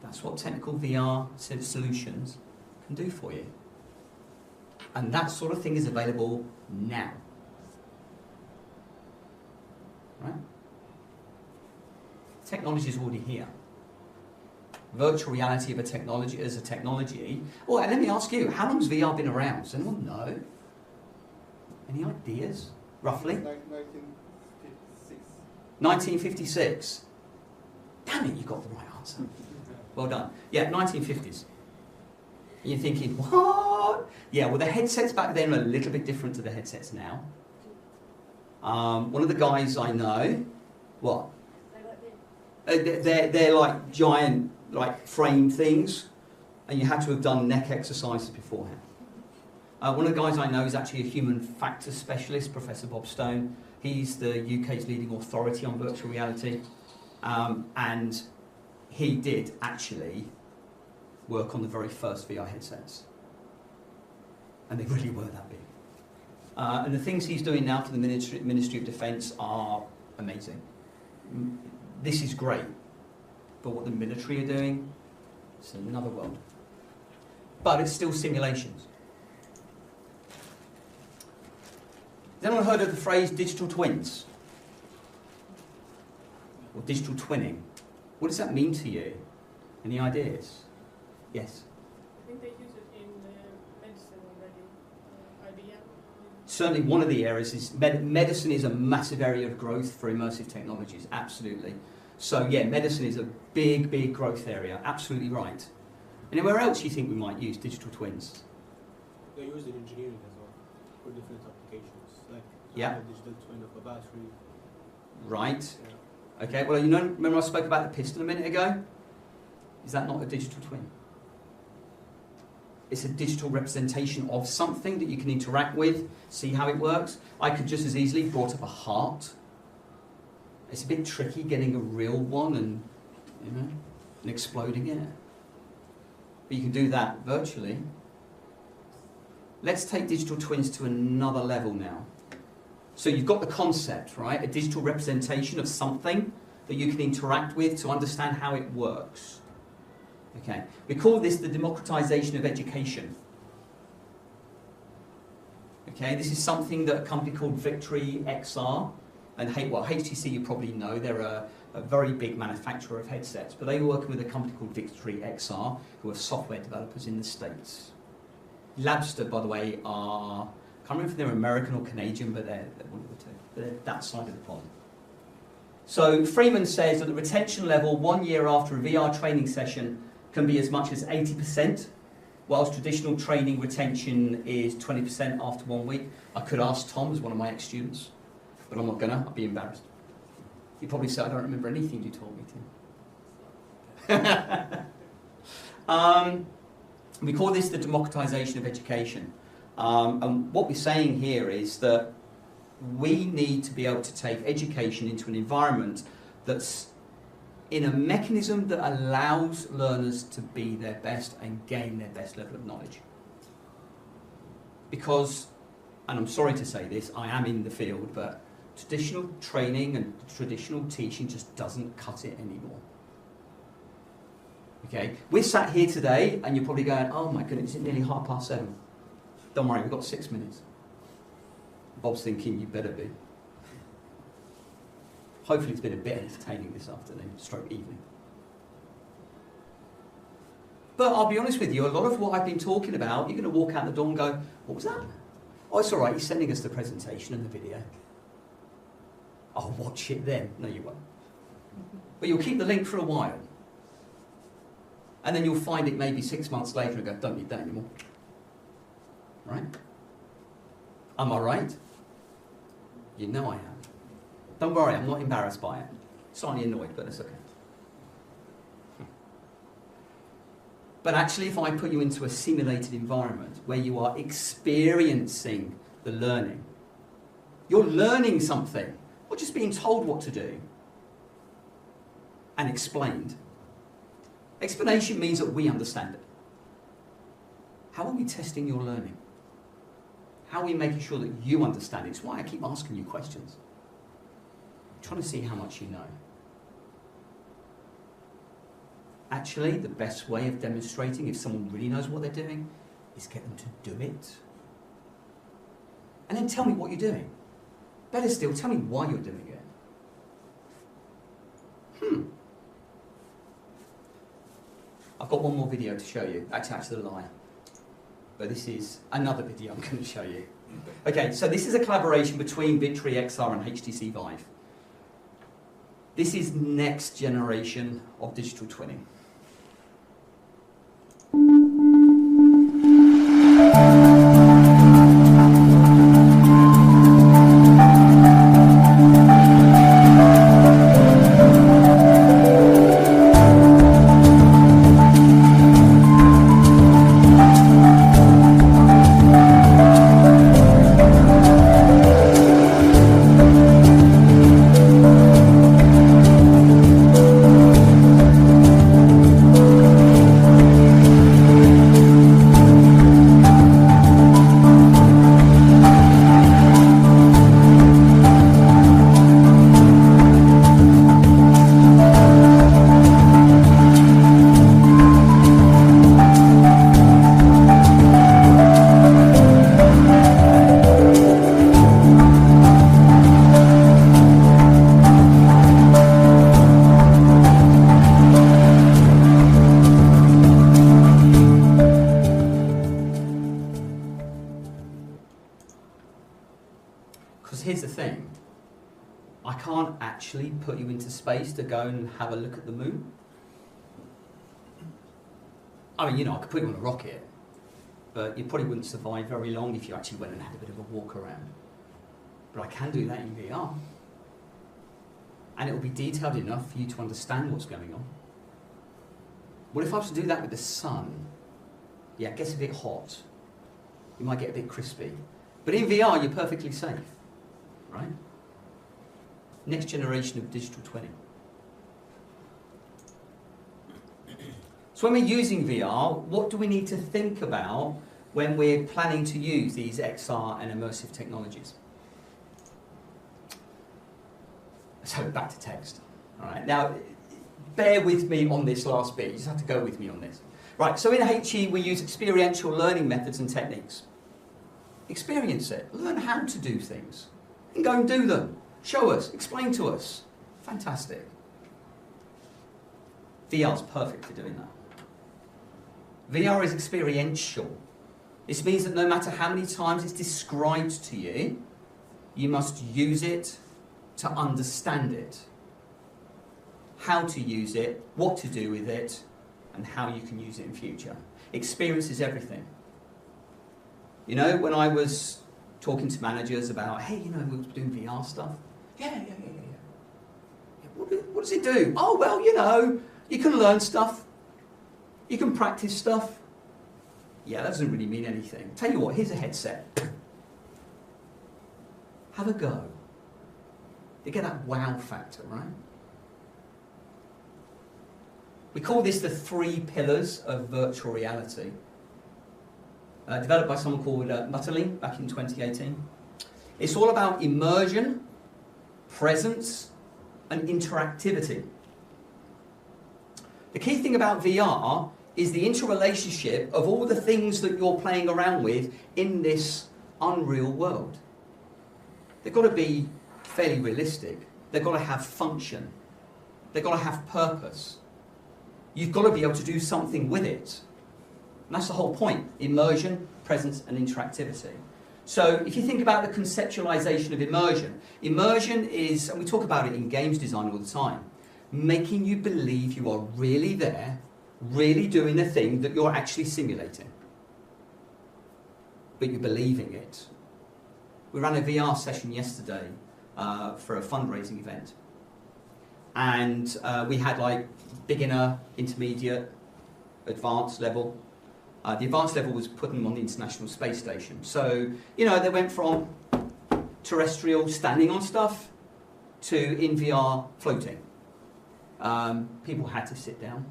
That's what technical VR solutions can do for you. And that sort of thing is available now. Right? Technology is already here. virtual reality of a technology as a technology. Oh, and let me ask you, how long has VR been around? Does anyone know? Any ideas, roughly? 1956. 1956. Damn it, you got the right answer. Well done. Yeah, 1950s. And you're thinking, what? Yeah, well, the headsets back then were a little bit different to the headsets now. One of the guys I know, what? They're like giant, like frame things, and you had to have done neck exercises beforehand. One of the guys I know is actually a human factors specialist, Professor Bob Stone. He's the UK's leading authority on virtual reality, and he did actually work on the very first VR headsets, and they really were that big. And the things he's doing now for the Ministry of Defence are amazing. This is great, but what the military are doing, it's another world. But it's still simulations. Has anyone heard of the phrase digital twins? Or digital twinning? What does that mean to you? Any ideas? Yes? I think they use it in medicine already. IBM. Certainly one of the areas is medicine is a massive area of growth for immersive technologies, absolutely. So yeah, medicine is a big, big growth area, absolutely right. Anywhere else you think we might use digital twins? They're used in engineering as well, for different applications, like Yeah. a digital twin of a battery. Right. Yeah. Okay, well, you know, remember I spoke about the piston a minute ago? Is that not a digital twin? It's a digital representation of something that you can interact with, see how it works. I could just as easily brought up a heart. It's a bit tricky getting a real one and, you know, and exploding it. But you can do that virtually. Let's take digital twins to another level now. So you've got the concept, right? A digital representation of something that you can interact with to understand how it works. Okay, we call this the democratization of education. Okay, this is something that a company called Victory XR, and HTC you probably know, they're a very big manufacturer of headsets, but they were working with a company called Victory XR, who are software developers in the States. Labster, by the way, are, I can't remember if they're American or Canadian, but they're one of the two. They're that side of the pond. So Freeman says that the retention level 1 year after a VR training session can be as much as 80%, whilst traditional training retention is 20% after 1 week. I could ask Tom as one of my ex-students, but I'm not gonna, I'd be embarrassed. He'd probably say, I don't remember anything you taught me, Tim. We call this the democratization of education. And what we're saying here is that we need to be able to take education into an environment that's in a mechanism that allows learners to be their best and gain their best level of knowledge. Because, and I'm sorry to say this, I am in the field, but traditional training and traditional teaching just doesn't cut it anymore. Okay, we're sat here today and you're probably going, oh my goodness, it's nearly 7:30. Don't worry, we've got 6 minutes. Bob's thinking you better be. Hopefully it's been a bit entertaining this afternoon, stroke evening. But I'll be honest with you, a lot of what I've been talking about, you're going to walk out the door and go, what was that? Oh, it's all right, he's sending us the presentation and the video. I'll watch it then. No, you won't. But you'll keep the link for a while. And then you'll find it maybe 6 months later and go, don't need that anymore. Right? Am I right? You know I am. Don't worry, I'm not embarrassed by it. Slightly annoyed, but it's okay. But actually, if I put you into a simulated environment where you are experiencing the learning, you're learning something, not just being told what to do and explained. Explanation means that we understand it. How are we testing your learning? How are we making sure that you understand it? It's why I keep asking you questions. I'm trying to see how much you know. Actually, the best way of demonstrating if someone really knows what they're doing is get them to do it. And then tell me what you're doing. Better still, tell me why you're doing it. I've got one more video to show you. Actually, a lie. But this is another video I'm going to show you. Okay, so this is a collaboration between Victory XR and HTC Vive. This is next generation of digital twinning. Because here's the thing, I can't actually put you into space to go and have a look at the moon. I mean, you know, I could put you on a rocket, but you probably wouldn't survive very long if you actually went and had a bit of a walk around. But I can do that in VR. And it will be detailed enough for you to understand what's going on. What if I was to do that with the sun? Yeah, it gets a bit hot. You might get a bit crispy. But in VR, you're perfectly safe. Right? Next generation of digital twinning. So when we're using VR, what do we need to think about when we're planning to use these XR and immersive technologies? So back to text. All right. Now, bear with me on this last bit. You just have to go with me on this. Right. So in HE, we use experiential learning methods and techniques. Experience it. Learn how to do things. And go and do them. Show us. Explain to us. Fantastic. VR's perfect for doing that. VR is experiential. This means that no matter how many times it's described to you, you must use it to understand it. How to use it, what to do with it, and how you can use it in future. Experience is everything. You know, when I was talking to managers about, hey, you know, we're doing VR stuff. Yeah. What does it do? Oh, well, you know, you can learn stuff. You can practice stuff. Yeah, that doesn't really mean anything. Tell you what, here's a headset. Have a go. You get that wow factor, right? We call this the 3 pillars of virtual reality. Developed by someone called Mutterling back in 2018. It's all about immersion, presence, and interactivity. The key thing about VR is the interrelationship of all the things that you're playing around with in this unreal world. They've got to be fairly realistic. They've got to have function. They've got to have purpose. You've got to be able to do something with it. And that's the whole point. Immersion, presence, and interactivity. So if you think about the conceptualization of immersion, immersion is, and we talk about it in games design all the time, making you believe you are really there, really doing the thing that you're actually simulating. But you're believing it. We ran a VR session yesterday for a fundraising event. And we had like beginner, intermediate, advanced level. The advanced level was putting them on the International Space Station. So, you know, they went from terrestrial standing on stuff to in VR floating. People had to sit down.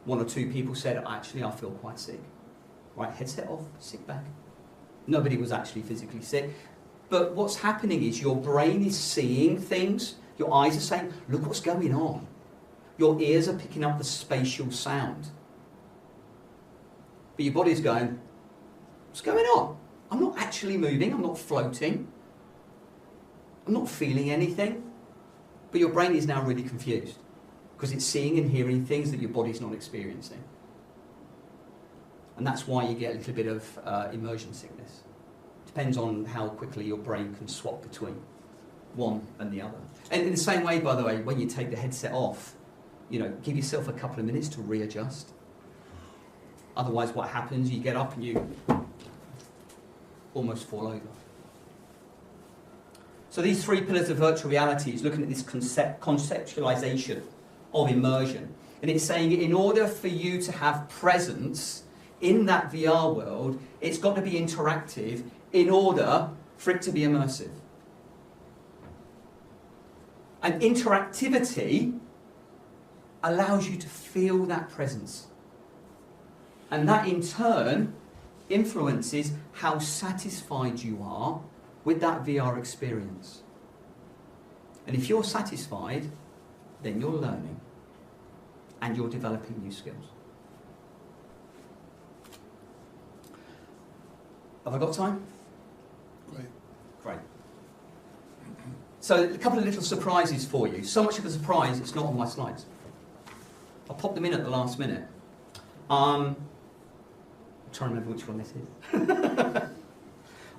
1 or 2 people said, actually, I feel quite sick. Right, headset off, sit back. Nobody was actually physically sick. But what's happening is your brain is seeing things. Your eyes are saying, look what's going on. Your ears are picking up the spatial sound. But your body's going, what's going on? I'm not actually moving, I'm not floating. I'm not feeling anything. But your brain is now really confused because it's seeing and hearing things that your body's not experiencing. And that's why you get a little bit of immersion sickness. Depends on how quickly your brain can swap between one and the other. And in the same way, by the way, when you take the headset off, give yourself a couple of minutes to readjust. Otherwise, what happens, you get up and you almost fall over. So these 3 pillars of virtual reality is looking at this conceptualization of immersion. And it's saying in order for you to have presence in that VR world, it's got to be interactive in order for it to be immersive. And interactivity allows you to feel that presence. And that in turn influences how satisfied you are with that VR experience. And if you're satisfied, then you're learning and you're developing new skills. Have I got time? Great. So a couple of little surprises for you. So much of a surprise, it's not on my slides. I'll pop them in at the last minute. I'm trying to remember which one this is.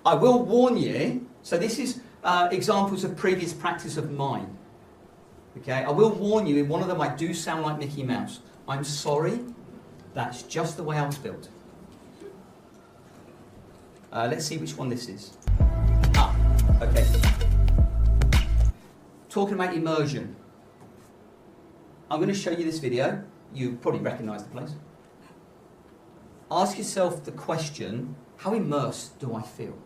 I will warn you, so this is examples of previous practice of mine. Okay, I will warn you, in one of them I do sound like Mickey Mouse. I'm sorry, that's just the way I was built. Let's see which one this is. Okay. Talking about immersion. I'm going to show you this video. You probably recognise the place. Ask yourself the question, how immersed do I feel?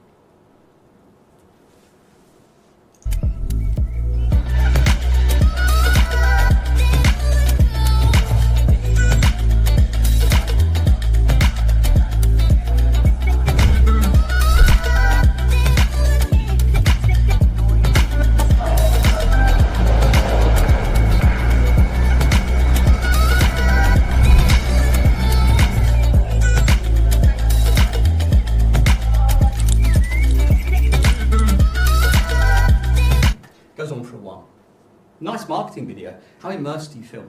Nice marketing video. How immersed do you feel?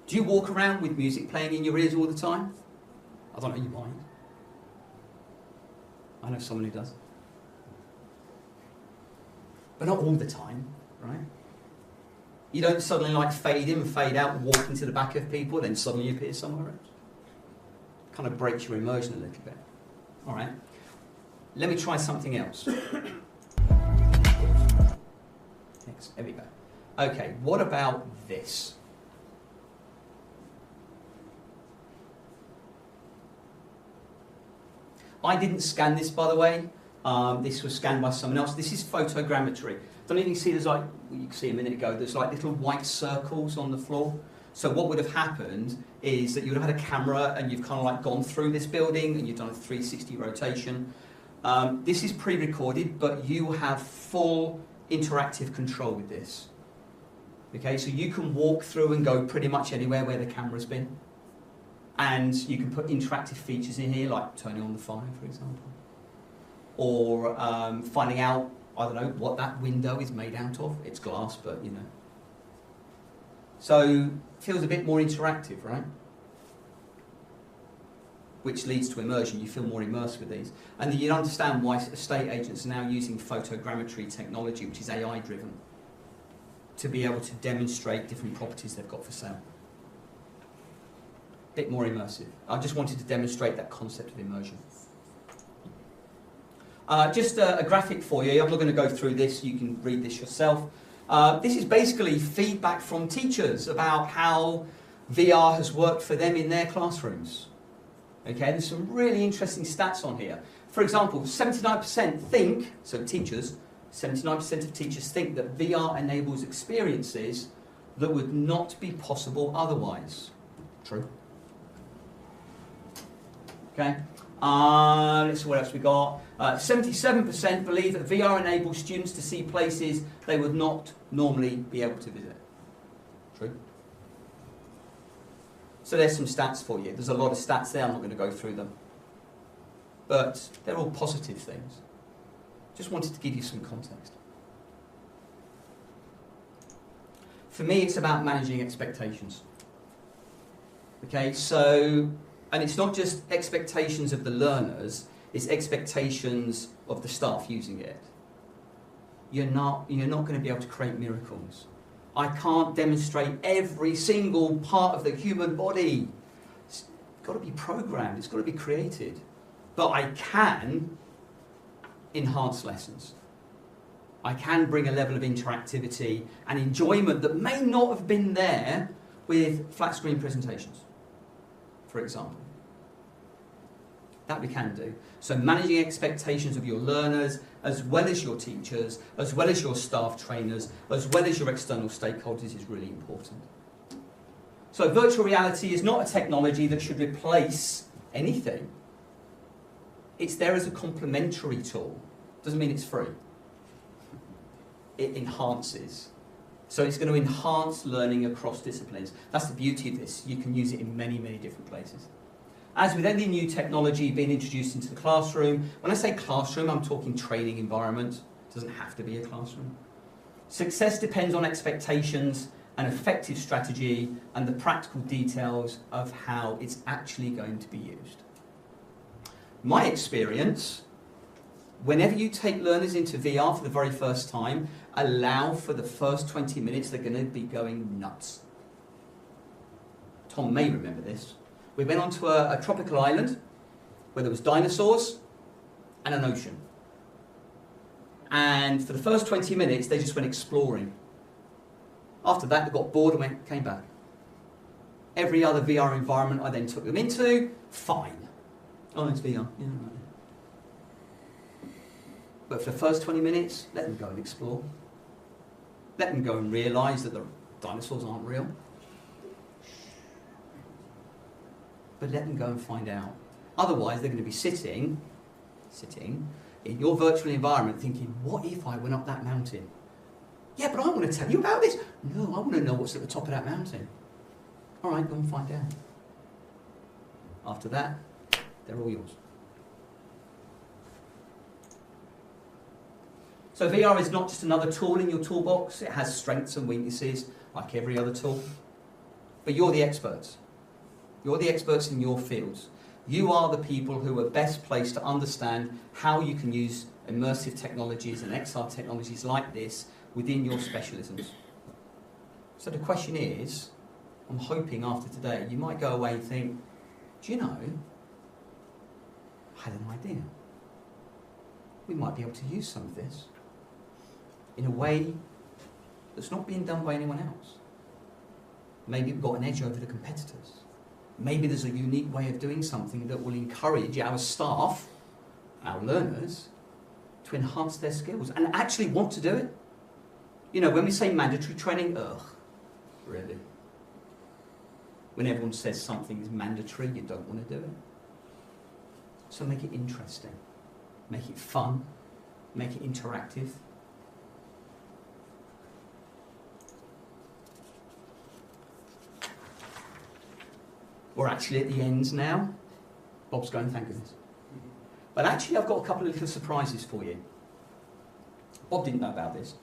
Do you walk around with music playing in your ears all the time? I don't know, you might. I know someone who does. But not all the time, right? You don't suddenly like fade in, fade out, walk into the back of people, then suddenly appear somewhere else. Kind of breaks your immersion a little bit. All right. Let me try something else. There we go. Okay, what about this? I didn't scan this, by the way. This was scanned by someone else. This is photogrammetry. Don't even see, there's like, you can see a minute ago, there's like little white circles on the floor. So what would have happened is that you would have had a camera and you've kind of like gone through this building and you've done a 360 rotation. This is pre-recorded, but you have full interactive control with this. Okay, so you can walk through and go pretty much anywhere where the camera's been. And you can put interactive features in here, like turning on the fire, for example. Or finding out, I don't know, what that window is made out of. It's glass, but you know. So, it feels a bit more interactive, right? Which leads to immersion. You feel more immersed with these. And you understand why estate agents are now using photogrammetry technology, which is AI driven, to be able to demonstrate different properties they've got for sale. A bit more immersive. I just wanted to demonstrate that concept of immersion. Just a graphic for you. I'm not going to go through this. You can read this yourself. This is basically feedback from teachers about how VR has worked for them in their classrooms. Okay, there's some really interesting stats on here. For example, 79% think, so teachers, 79% of teachers think that VR enables experiences that would not be possible otherwise. True. Okay, let's see what else we got. 77% believe that VR enables students to see places they would not normally be able to visit. True. So there's some stats for you. There's a lot of stats there, I'm not going to go through them. But they're all positive things. Just wanted to give you some context. For me, it's about managing expectations. Okay, so, and it's not just expectations of the learners, it's expectations of the staff using it. You're not going to be able to create miracles. I can't demonstrate every single part of the human body. It's got to be programmed, it's got to be created. But I can enhance lessons. I can bring a level of interactivity and enjoyment that may not have been there with flat screen presentations, for example. That we can do. So managing expectations of your learners, as well as your teachers, as well as your staff trainers, as well as your external stakeholders is really important. So virtual reality is not a technology that should replace anything. It's there as a complementary tool. Doesn't mean it's free. It enhances. So it's going to enhance learning across disciplines. That's the beauty of this. You can use it in many, many different places. As with any new technology being introduced into the classroom, when I say classroom, I'm talking training environment. It doesn't have to be a classroom. Success depends on expectations and effective strategy and the practical details of how it's actually going to be used. My experience, whenever you take learners into VR for the very first time, allow for the first 20 minutes they're going to be going nuts. Tom may remember this. We went onto a tropical island where there was dinosaurs and an ocean. And for the first 20 minutes, they just went exploring. After that, they got bored and came back. Every other VR environment I then took them into, fine. Oh, it's VR. Yeah, right. But for the first 20 minutes, let them go and explore. Let them go and realise that the dinosaurs aren't real. But let them go and find out. Otherwise, they're going to be sitting in your virtual environment thinking, what if I went up that mountain? Yeah, but I want to tell you about this. No, I want to know what's at the top of that mountain. All right, go and find out. After that, they're all yours. So VR is not just another tool in your toolbox. It has strengths and weaknesses, like every other tool. But you're the experts. You're the experts in your fields. You are the people who are best placed to understand how you can use immersive technologies and XR technologies like this within your specialisms. So the question is, I'm hoping after today you might go away and think, do you know, I had an idea. We might be able to use some of this in a way that's not being done by anyone else. Maybe we've got an edge over the competitors. Maybe there's a unique way of doing something that will encourage our staff, our learners, to enhance their skills and actually want to do it. You know, when we say mandatory training, ugh, really? When everyone says something is mandatory, you don't want to do it. So make it interesting, make it fun, make it interactive. We're actually at the ends now. Bob's going, thank goodness. But actually, I've got a couple of little surprises for you. Bob didn't know about this.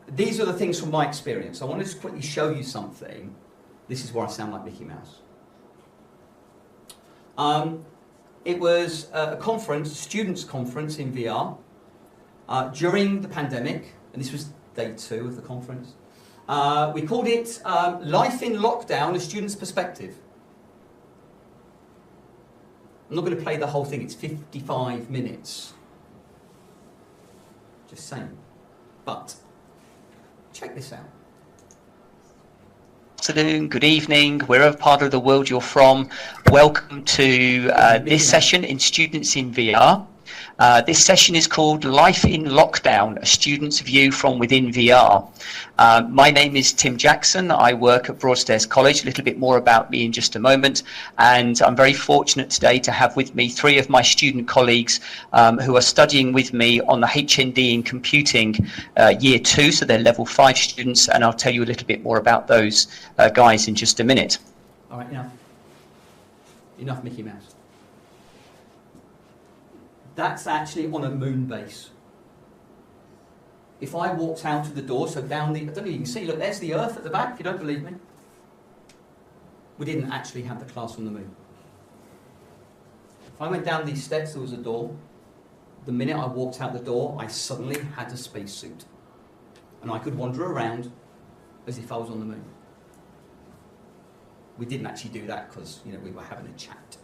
These are the things from my experience. I want to just quickly show you something. This is where I sound like Mickey Mouse. It was a conference, a students' conference in VR during the pandemic, and this was day 2 of the conference. We called it Life in Lockdown, a Student's Perspective. I'm not going to play the whole thing, it's 55 minutes. Just saying. But, check this out. Good afternoon, good evening, wherever part of the world you're from. Welcome to this session in Students in VR. This session is called Life in Lockdown, a Student's View from Within VR. My name is Tim Jackson. I work at Broadstairs College. A little bit more about me in just a moment. And I'm very fortunate today to have with me 3 of my student colleagues who are studying with me on the HND in Computing Year 2, so they're Level 5 students, and I'll tell you a little bit more about those guys in just a minute. All right, enough Mickey Mouse. That's actually on a moon base. if I walked out of the door, so down the, I don't know if you can see, look, there's the Earth at the back, if you don't believe me. We didn't actually have the class on the moon. If I went down these steps, there was a door. The minute I walked out the door, I suddenly had a spacesuit. And I could wander around as if I was on the moon. We didn't actually do that because, you know, we were having a chat.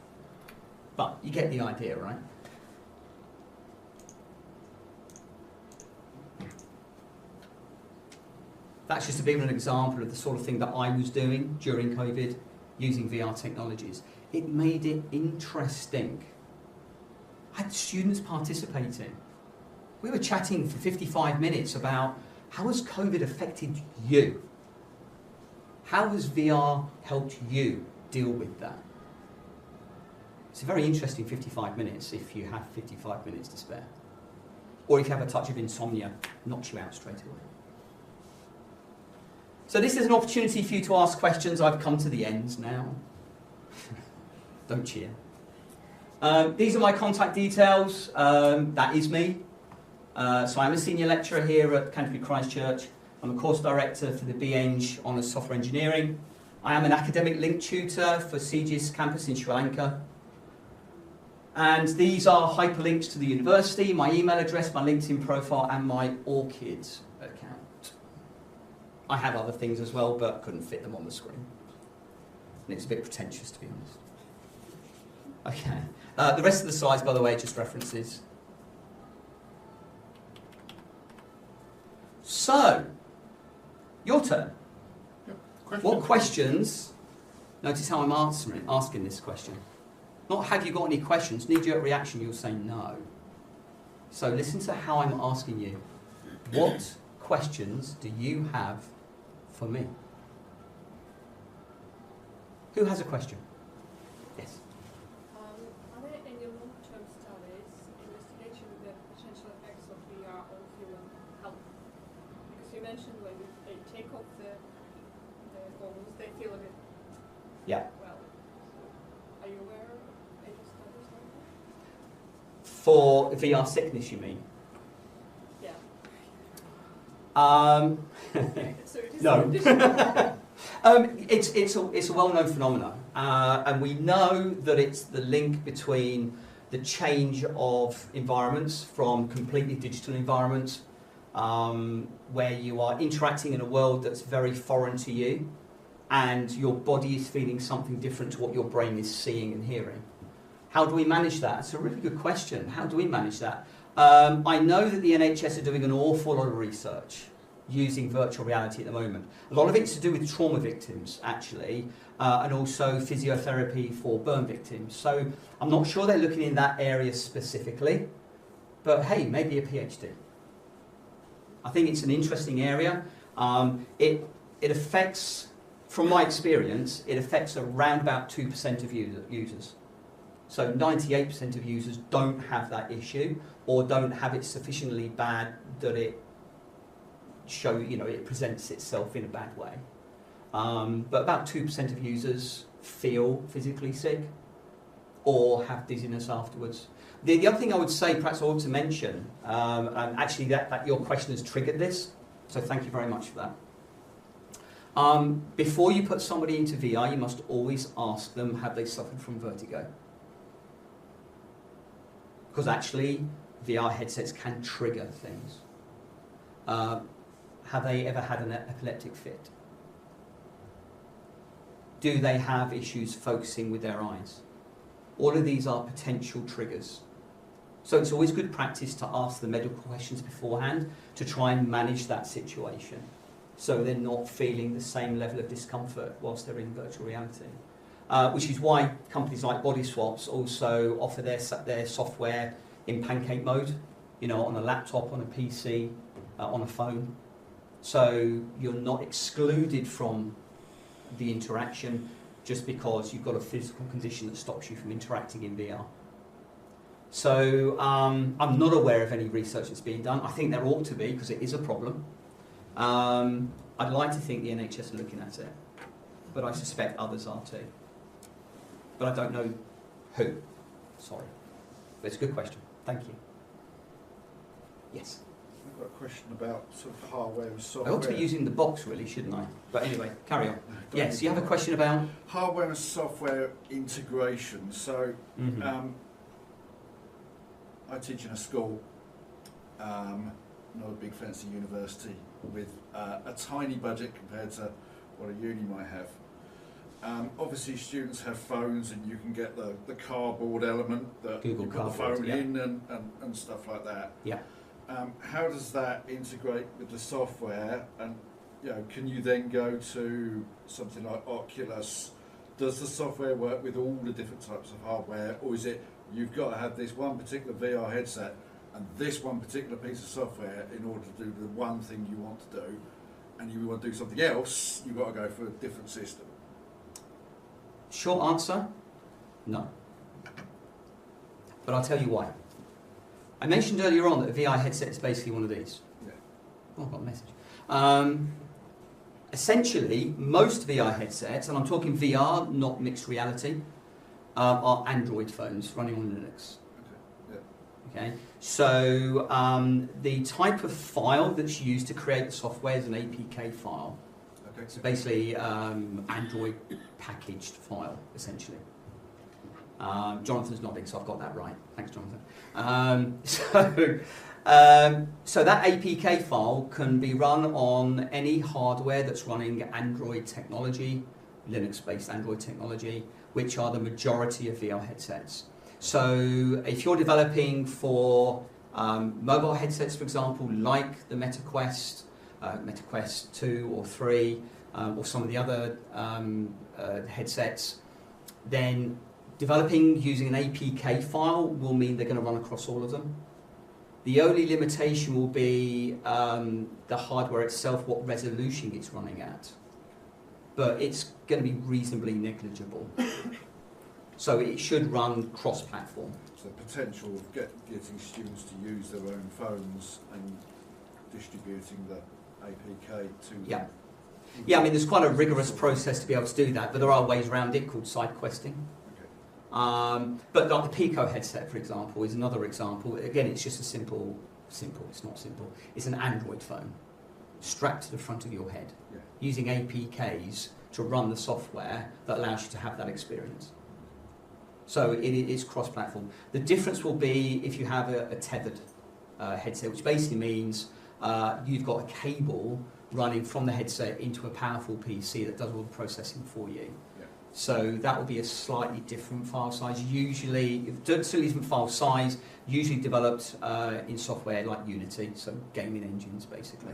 But you get the idea, right? That's just a bit of an example of the sort of thing that I was doing during COVID, using VR technologies. It made it interesting. I had students participating. We were chatting for 55 minutes about how has COVID affected you? How has VR helped you deal with that? It's a very interesting 55 minutes if you have 55 minutes to spare. Or if you have a touch of insomnia, knocks you out straight away. So this is an opportunity for you to ask questions. I've come to the end now. Don't cheer. These are my contact details. That is me. So I'm a senior lecturer here at Canterbury Christ Church. I'm a course director for the BEng Honours Software Engineering. I am an academic link tutor for CGIS campus in Sri Lanka. And these are hyperlinks to the university, my email address, my LinkedIn profile, and my Orchid account. I have other things as well, but couldn't fit them on the screen. And it's a bit pretentious, to be honest. Okay. The rest of the slides, by the way, are just references. So, your turn. What questions, notice how I'm asking this question. Not have you got any questions, knee-jerk reaction, you'll say no. So listen to how I'm asking you. What questions do you have for me? Who has a question? Yes. Are there any long-term studies investigating the potential effects of VR on human health? Because you mentioned when they take off the goggles, they feel a bit well. Are you aware of any studies like that? For VR sickness, you mean? Yeah. So it is No. It's a well-known phenomenon, and we know that it's the link between the change of environments from completely digital environments, where you are interacting in a world that's very foreign to you, and your body is feeling something different to what your brain is seeing and hearing. How do we manage that? It's a really good question. How do we manage that? I know that the NHS are doing an awful lot of research using virtual reality at the moment. A lot of it's to do with trauma victims, actually, and also physiotherapy for burn victims. So I'm not sure they're looking in that area specifically, but hey, maybe a PhD. I think it's an interesting area. It affects, from my experience, it affects around about 2% of users. So 98% of users don't have that issue, or don't have it sufficiently bad that it it presents itself in a bad way. But about 2% of users feel physically sick or have dizziness afterwards. The other thing I would say, perhaps I ought to mention, and actually that your question has triggered this, so thank you very much for that. Before you put somebody into VR, you must always ask them, have they suffered from vertigo? Because actually, VR headsets can trigger things. Have they ever had an epileptic fit? Do they have issues focusing with their eyes? All of these are potential triggers. So it's always good practice to ask the medical questions beforehand to try and manage that situation, so they're not feeling the same level of discomfort whilst they're in virtual reality. Which is why companies like Body Swaps also offer their software in pancake mode, on a laptop, on a PC, on a phone. So you're not excluded from the interaction just because you've got a physical condition that stops you from interacting in VR. So I'm not aware of any research that's being done. I think there ought to be, because it is a problem. I'd like to think the NHS are looking at it, but I suspect others are too. But I don't know who. Sorry. But it's a good question. Thank you. Yes? I've got a question about sort of hardware and I software. ought to be using the box really, shouldn't I? But anyway, carry on. Yes, you have a question about? Hardware and software integration. So, I teach in a school, not a big fancy university, with a tiny budget compared to what a uni might have. Obviously students have phones and you can get the cardboard element that Google you put the Cardboard, phone yeah. in and stuff like that. Yeah. How does that integrate with the software, and can you then go to something like Oculus? Does the software work with all the different types of hardware, or is it you've got to have this one particular VR headset and this one particular piece of software in order to do the one thing you want to do, and you want to do something else, you've got to go for a different system? Short answer, no. But I'll tell you why. I mentioned earlier on that a VR headset is basically one of these. Yeah. Oh, I've got a message. Essentially, most VR headsets, and I'm talking VR, not mixed reality, are Android phones running on Linux. Okay, so the type of file that's used to create the software is an APK file. Okay. So basically, Android packaged file, essentially. Jonathan's nodding, so I've got that right. Thanks, Jonathan. So that APK file can be run on any hardware that's running Android technology, Linux-based Android technology, which are the majority of VR headsets. So if you're developing for mobile headsets, for example, like the MetaQuest, MetaQuest 2 or 3, or some of the other headsets, then developing using an APK file will mean they're going to run across all of them. The only limitation will be the hardware itself, what resolution it's running at. But it's going to be reasonably negligible. So it should run cross-platform. So the potential of getting students to use their own phones and distributing the APK to them. Yeah. Yeah, I mean, there's quite a rigorous process to be able to do that, but there are ways around it called side questing. But like the Pico headset, for example, is another example. Again, it's just a simple, it's not simple. It's an Android phone strapped to the front of your head, using APKs to run the software that allows you to have that experience. So it is cross-platform. The difference will be if you have a tethered headset, which basically means you've got a cable running from the headset into a powerful PC that does all the processing for you. So that will be a slightly different file size. Usually, certainly different file size, usually developed in software like Unity, so gaming engines basically,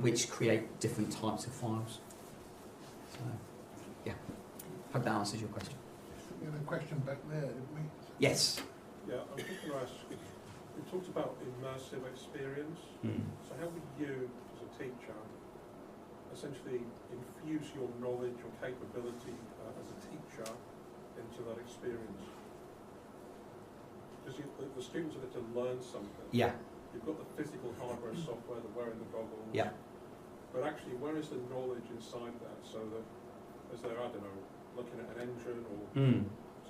which create different types of files. So, yeah, hope that answers your question. We had a question back there, didn't we? Yes. Yeah, I'm going to ask, we talked about immersive experience. So how would you, as a teacher, essentially infuse your knowledge or capability as a teacher into that experience? Because the students are there to learn something. Yeah. You've got the physical hardware, software, the wearing the goggles. Yeah. But actually, where is the knowledge inside that? So that as they're, I don't know, looking at an engine or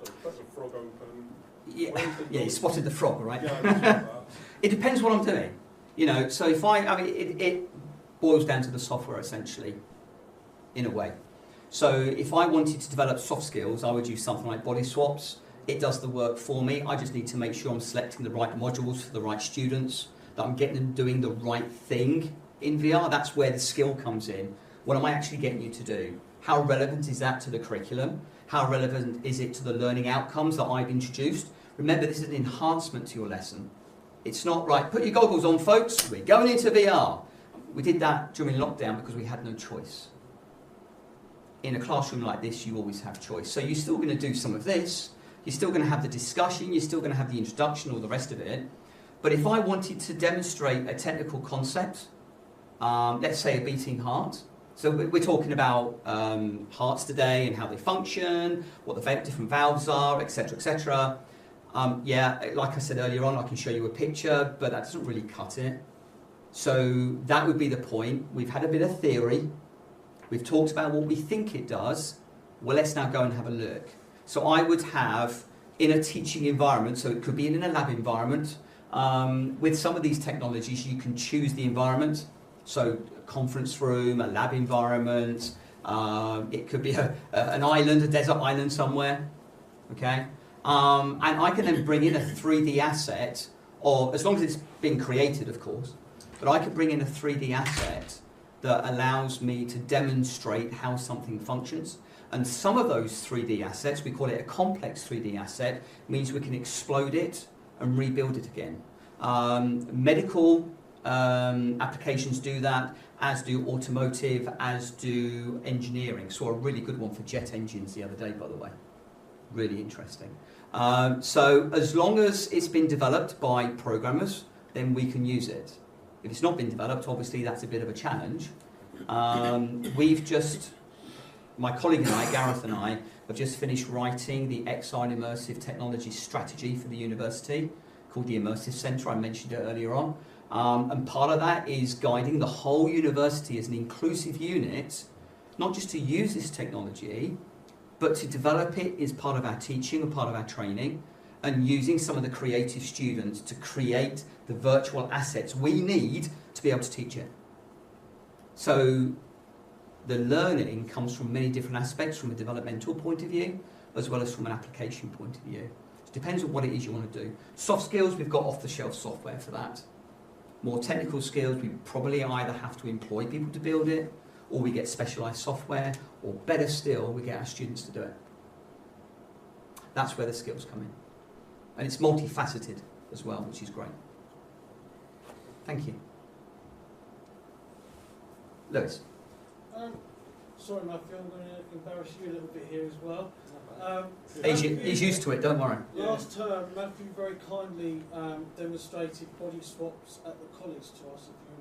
so put the frog open. Yeah, yeah, you spotted the frog, right? Yeah, it depends what I'm doing. You know, so if I mean, it boils down to the software essentially, in a way. So if I wanted to develop soft skills, I would use something like body swaps. It does the work for me. I just need to make sure I'm selecting the right modules for the right students, that I'm getting them doing the right thing in VR. That's where the skill comes in. What am I actually getting you to do? How relevant is that to the curriculum? How relevant is it to the learning outcomes that I've introduced? Remember, this is an enhancement to your lesson. It's not, right, put your goggles on, folks, we're going into VR. We did that during lockdown because we had no choice. In a classroom like this, you always have choice. So you're still going to do some of this, you're still going to have the discussion, you're still going to have the introduction, all the rest of it. But if I wanted to demonstrate a technical concept, let's say a beating heart, so we're talking about hearts today and how they function, what the different valves are, etc., etc. Yeah, like I said earlier on, I can show you a picture, but that doesn't really cut it. So that would be the point. We've had a bit of theory. We've talked about what we think it does. Well, let's now go and have a look. So I would have, in a teaching environment, so it could be in a lab environment, With some of these technologies, you can choose the environment. So a conference room, a lab environment, it could be an island, a desert island somewhere, okay? And I can then bring in a 3D asset, or as long as it's been created, of course, but I can bring in a 3D asset that allows me to demonstrate how something functions. And some of those 3D assets, we call it a complex 3D asset, means we can explode it and rebuild it again. Medical applications do that, as do automotive, as do engineering. Saw a really good one for jet engines the other day, by the way. Really interesting. So as long as it's been developed by programmers, then we can use it. If it's not been developed, obviously that's a bit of a challenge. My colleague and I, Gareth and I, have just finished writing the XR and Immersive Technology strategy for the university, called the Immersive Centre. I mentioned it earlier on. And part of that is guiding the whole university as an inclusive unit, not just to use this technology, but to develop it as part of our teaching and part of our training, and using some of the creative students to create the virtual assets we need to be able to teach it. So the learning comes from many different aspects, from a developmental point of view, as well as from an application point of view. It depends on what it is you want to do. Soft skills, we've got off-the-shelf software for that. More technical skills, we probably either have to employ people to build it, or we get specialised software, or better still, we get our students to do it. That's where the skills come in. And it's multifaceted as well, which is great. Thank you. Lewis. Sorry, Matthew, I'm going to embarrass you a little bit here as well. He's used to it, don't worry. Last term, Matthew very kindly demonstrated body swaps at the college to us, if you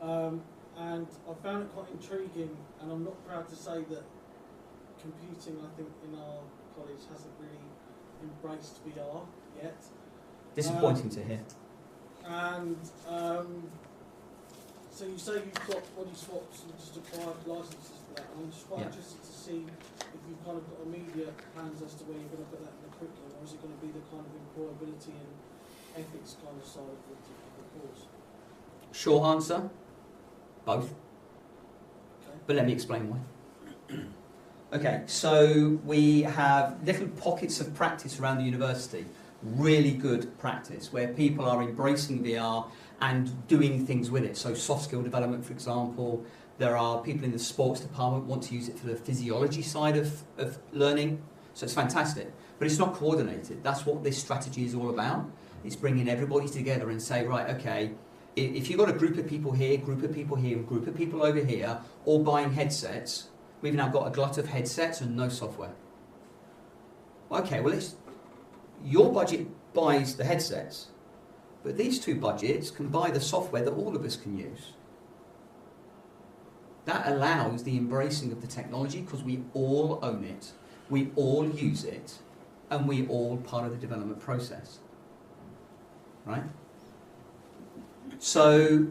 remember. And I found it quite intriguing, and I'm not proud to say that computing, I think, in our college hasn't really embraced VR yet. Disappointing to hear. And so you say you've got body swaps and just acquired licenses for that. I'm just quite interested to see if you've kind of got immediate plans as to where you're going to put that in the curriculum, or is it going to be the kind of employability and ethics kind of side of the course? Short answer, both. Okay. But let me explain why. Okay, so we have different pockets of practice around the university. Really good practice where people are embracing VR and doing things with it. So soft skill development, for example. There are people in the sports department who want to use it for the physiology side of learning. So it's fantastic. But it's not coordinated. That's what this strategy is all about. It's bringing everybody together and say, right, okay, if you've got a group of people here, group of people here, and group of people over here, all buying headsets, we've now got a glut of headsets and no software. Okay, well, your budget buys the headsets, but these two budgets can buy the software that all of us can use. That allows the embracing of the technology because we all own it, we all use it, and we all part of the development process. Right? So,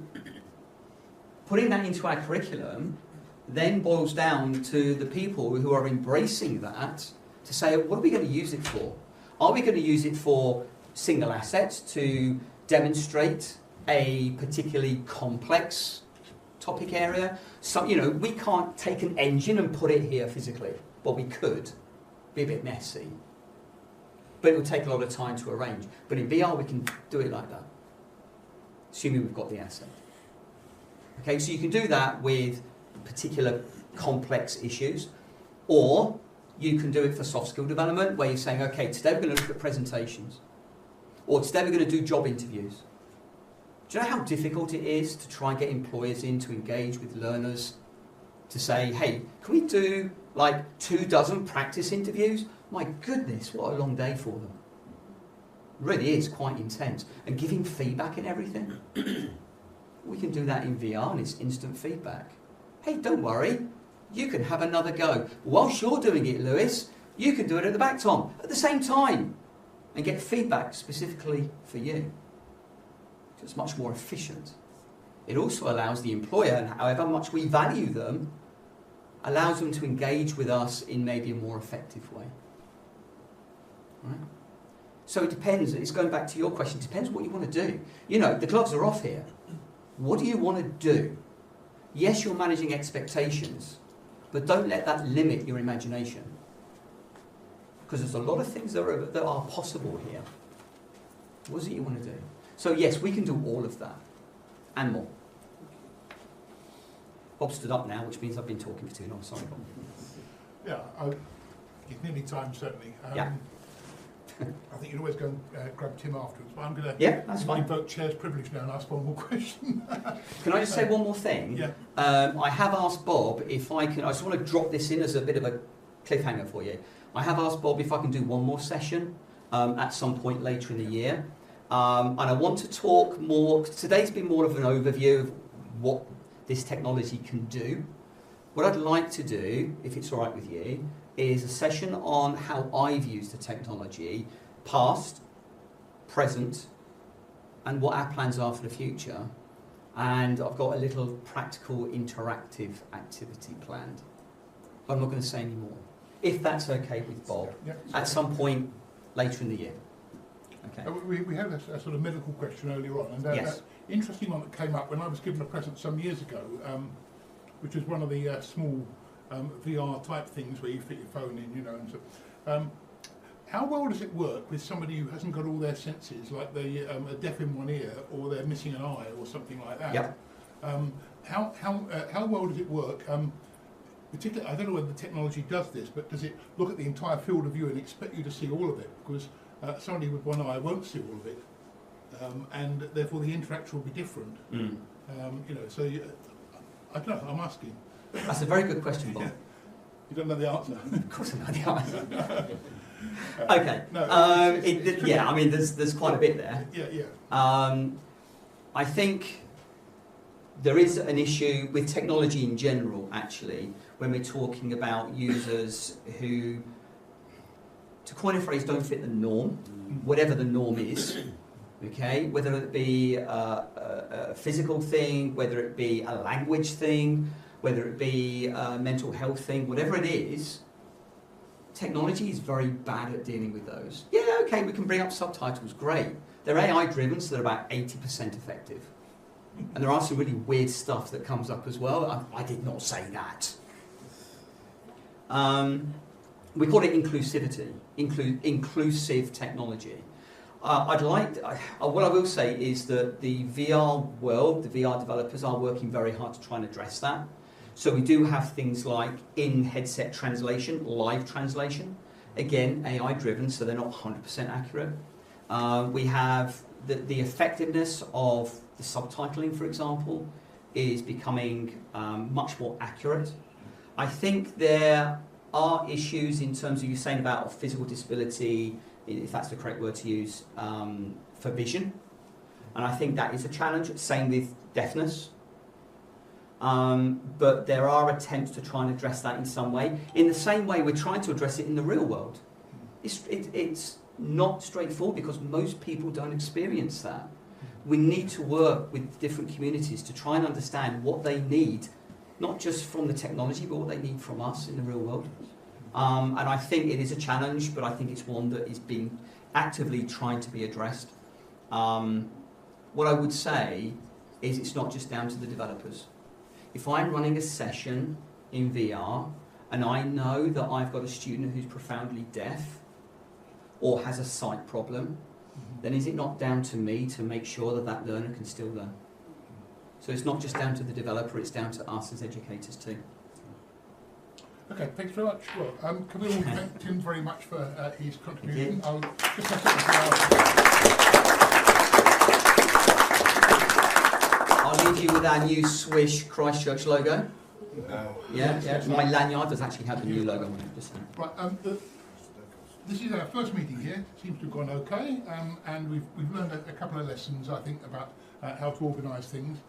putting that into our curriculum then boils down to the people who are embracing that to say, what are we going to use it for? Are we going to use it for single assets to demonstrate a particularly complex topic area? So, we can't take an engine and put it here physically. Well, we could. Be a bit messy. But it would take a lot of time to arrange. But in VR, we can do it like that, assuming we've got the asset. Okay, so you can do that with particular complex issues, or you can do it for soft skill development where you're saying, okay, today we're going to look at presentations, or today we're going to do job interviews. Do you know how difficult it is to try and get employers in to engage with learners to say, hey, can we do like 24 practice interviews? My goodness, what a long day for them. It really is quite intense. And giving feedback and everything. We can do that in VR and it's instant feedback. Hey, don't worry, you can have another go. Whilst you're doing it, Lewis, you can do it at the back, Tom, at the same time, and get feedback specifically for you. So it's much more efficient. It also allows the employer, and however much we value them, allows them to engage with us in maybe a more effective way. Right? So it depends. It's going back to your question. It depends what you want to do. You know, the gloves are off here. What do you want to do? Yes, you're managing expectations, but don't let that limit your imagination. Because there's a lot of things that are possible here. What is it you want to do? So yes, we can do all of that and more. Bob stood up now, which means I've been talking for too long. Sorry, Bob. Yeah, it's nearly time, certainly. Yeah. I think you'd always go and grab Tim afterwards, but I'm going to invoke chair's privilege now and ask one more question. Can I just say one more thing? Yeah. I have asked Bob if I can, I just want to drop this in as a bit of a cliffhanger for you. I have asked Bob if I can do one more session at some point later in the year. And I want to talk more, today's been more of an overview of what this technology can do. What I'd like to do, if it's all right with you, is a session on how I've used the technology, past, present, and what our plans are for the future. And I've got a little practical interactive activity planned. But I'm not going to say any more. If that's okay with Bob, at some point later in the year. Okay. We had a sort of medical question earlier on, and yes. Interesting one that came up when I was given a present some years ago, which was one of the small VR type things where you fit your phone in, you know. And so, how well does it work with somebody who hasn't got all their senses, like they are deaf in one ear or they're missing an eye or something like that? Yep. How well does it work? Particularly, I don't know whether the technology does this, but does it look at the entire field of view and expect you to see all of it? Because somebody with one eye won't see all of it, and therefore the interaction will be different. Mm. You know, so I don't know. I'm asking. That's a very good question, Bob. You don't know the answer. Of course, I know the answer. Okay. No, yeah, I mean, there's quite a bit there. Yeah. I think there is an issue with technology in general, actually, when we're talking about users who, to coin a phrase, don't fit the norm, whatever the norm is. Okay, whether it be a physical thing, whether it be a language thing, whether it be a mental health thing, whatever it is, technology is very bad at dealing with those. Yeah, okay, we can bring up subtitles, great. They're AI driven, so they're about 80% effective. And there are some really weird stuff that comes up as well. I did not say that. We call it inclusivity, inclusive technology. What I will say is that the VR world, the VR developers are working very hard to try and address that. So we do have things like in-headset translation, live translation. Again, AI driven, so they're not 100% accurate. We have the effectiveness of the subtitling, for example, is becoming much more accurate. I think there are issues in terms of you saying about physical disability, if that's the correct word to use, for vision. And I think that is a challenge, same with deafness. But there are attempts to try and address that in some way. In the same way we're trying to address it in the real world. It's not straightforward because most people don't experience that. We need to work with different communities to try and understand what they need, not just from the technology, but what they need from us in the real world. And I think it is a challenge, but I think it's one that is being actively trying to be addressed. What I would say is it's not just down to the developers. If I'm running a session in VR and I know that I've got a student who's profoundly deaf or has a sight problem, then is it not down to me to make sure that that learner can still learn? So it's not just down to the developer, it's down to us as educators too. Okay, thanks very much. Well, can we all thank Tim very much for his contribution? I'll just have I'll leave you with our new Swish Christchurch logo. No. Yeah. My lanyard does actually have the new logo on it. Just saying. Right. This is our first meeting here. Seems to have gone okay, and we've learned a couple of lessons, I think, about how to organise things.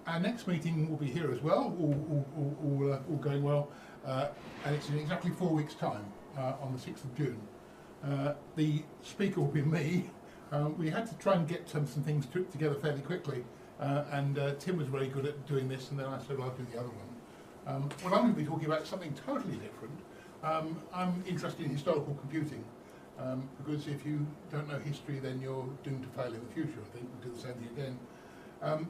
Our next meeting will be here as well, all going well, and it's in exactly 4 weeks' time, on the 6th of June. The speaker will be me. We had to try and get some things together fairly quickly, and Tim was very good at doing this, and then I said, well, I'll do the other one. Well, I'm going to be talking about something totally different. I'm interested in historical computing, because if you don't know history, then you're doomed to fail in the future. I think we'll do the same thing again. And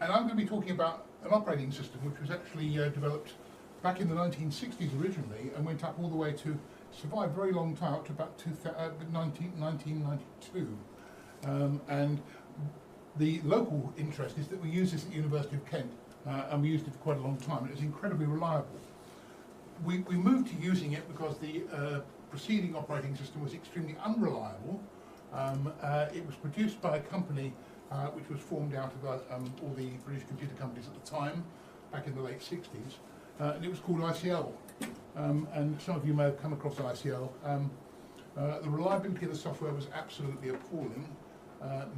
I'm going to be talking about an operating system which was actually developed back in the 1960s originally and went up all the way to survive a very long time, up to about 1992. And the local interest is that we use this at the University of Kent, and we used it for quite a long time. It was incredibly reliable. We moved to using it because the preceding operating system was extremely unreliable. It was produced by a company which was formed out of all the British computer companies at the time, back in the late 60s, and it was called ICL. And some of you may have come across ICL. The reliability of the software was absolutely appalling.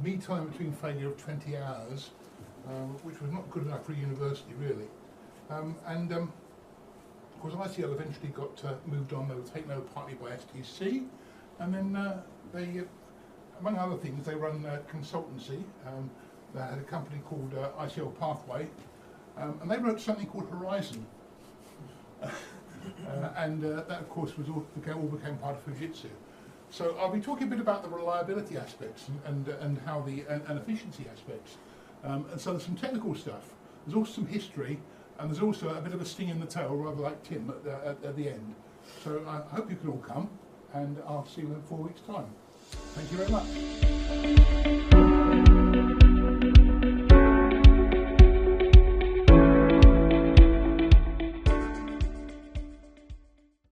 Mean time between failure of 20 hours, which was not good enough for a university, really. Of course, ICL eventually got moved on. They were taken over partly by STC, and then they, among other things, they run consultancy. They had a company called ICL Pathway, and they wrote something called Horizon. And that, of course, was all became part of Fujitsu. So I'll be talking a bit about the reliability aspects and how and efficiency aspects. And so there's some technical stuff. There's also some history, and there's also a bit of a sting in the tail, rather like Tim at the end. So I hope you can all come, and I'll see you in 4 weeks' time. Thank you very much.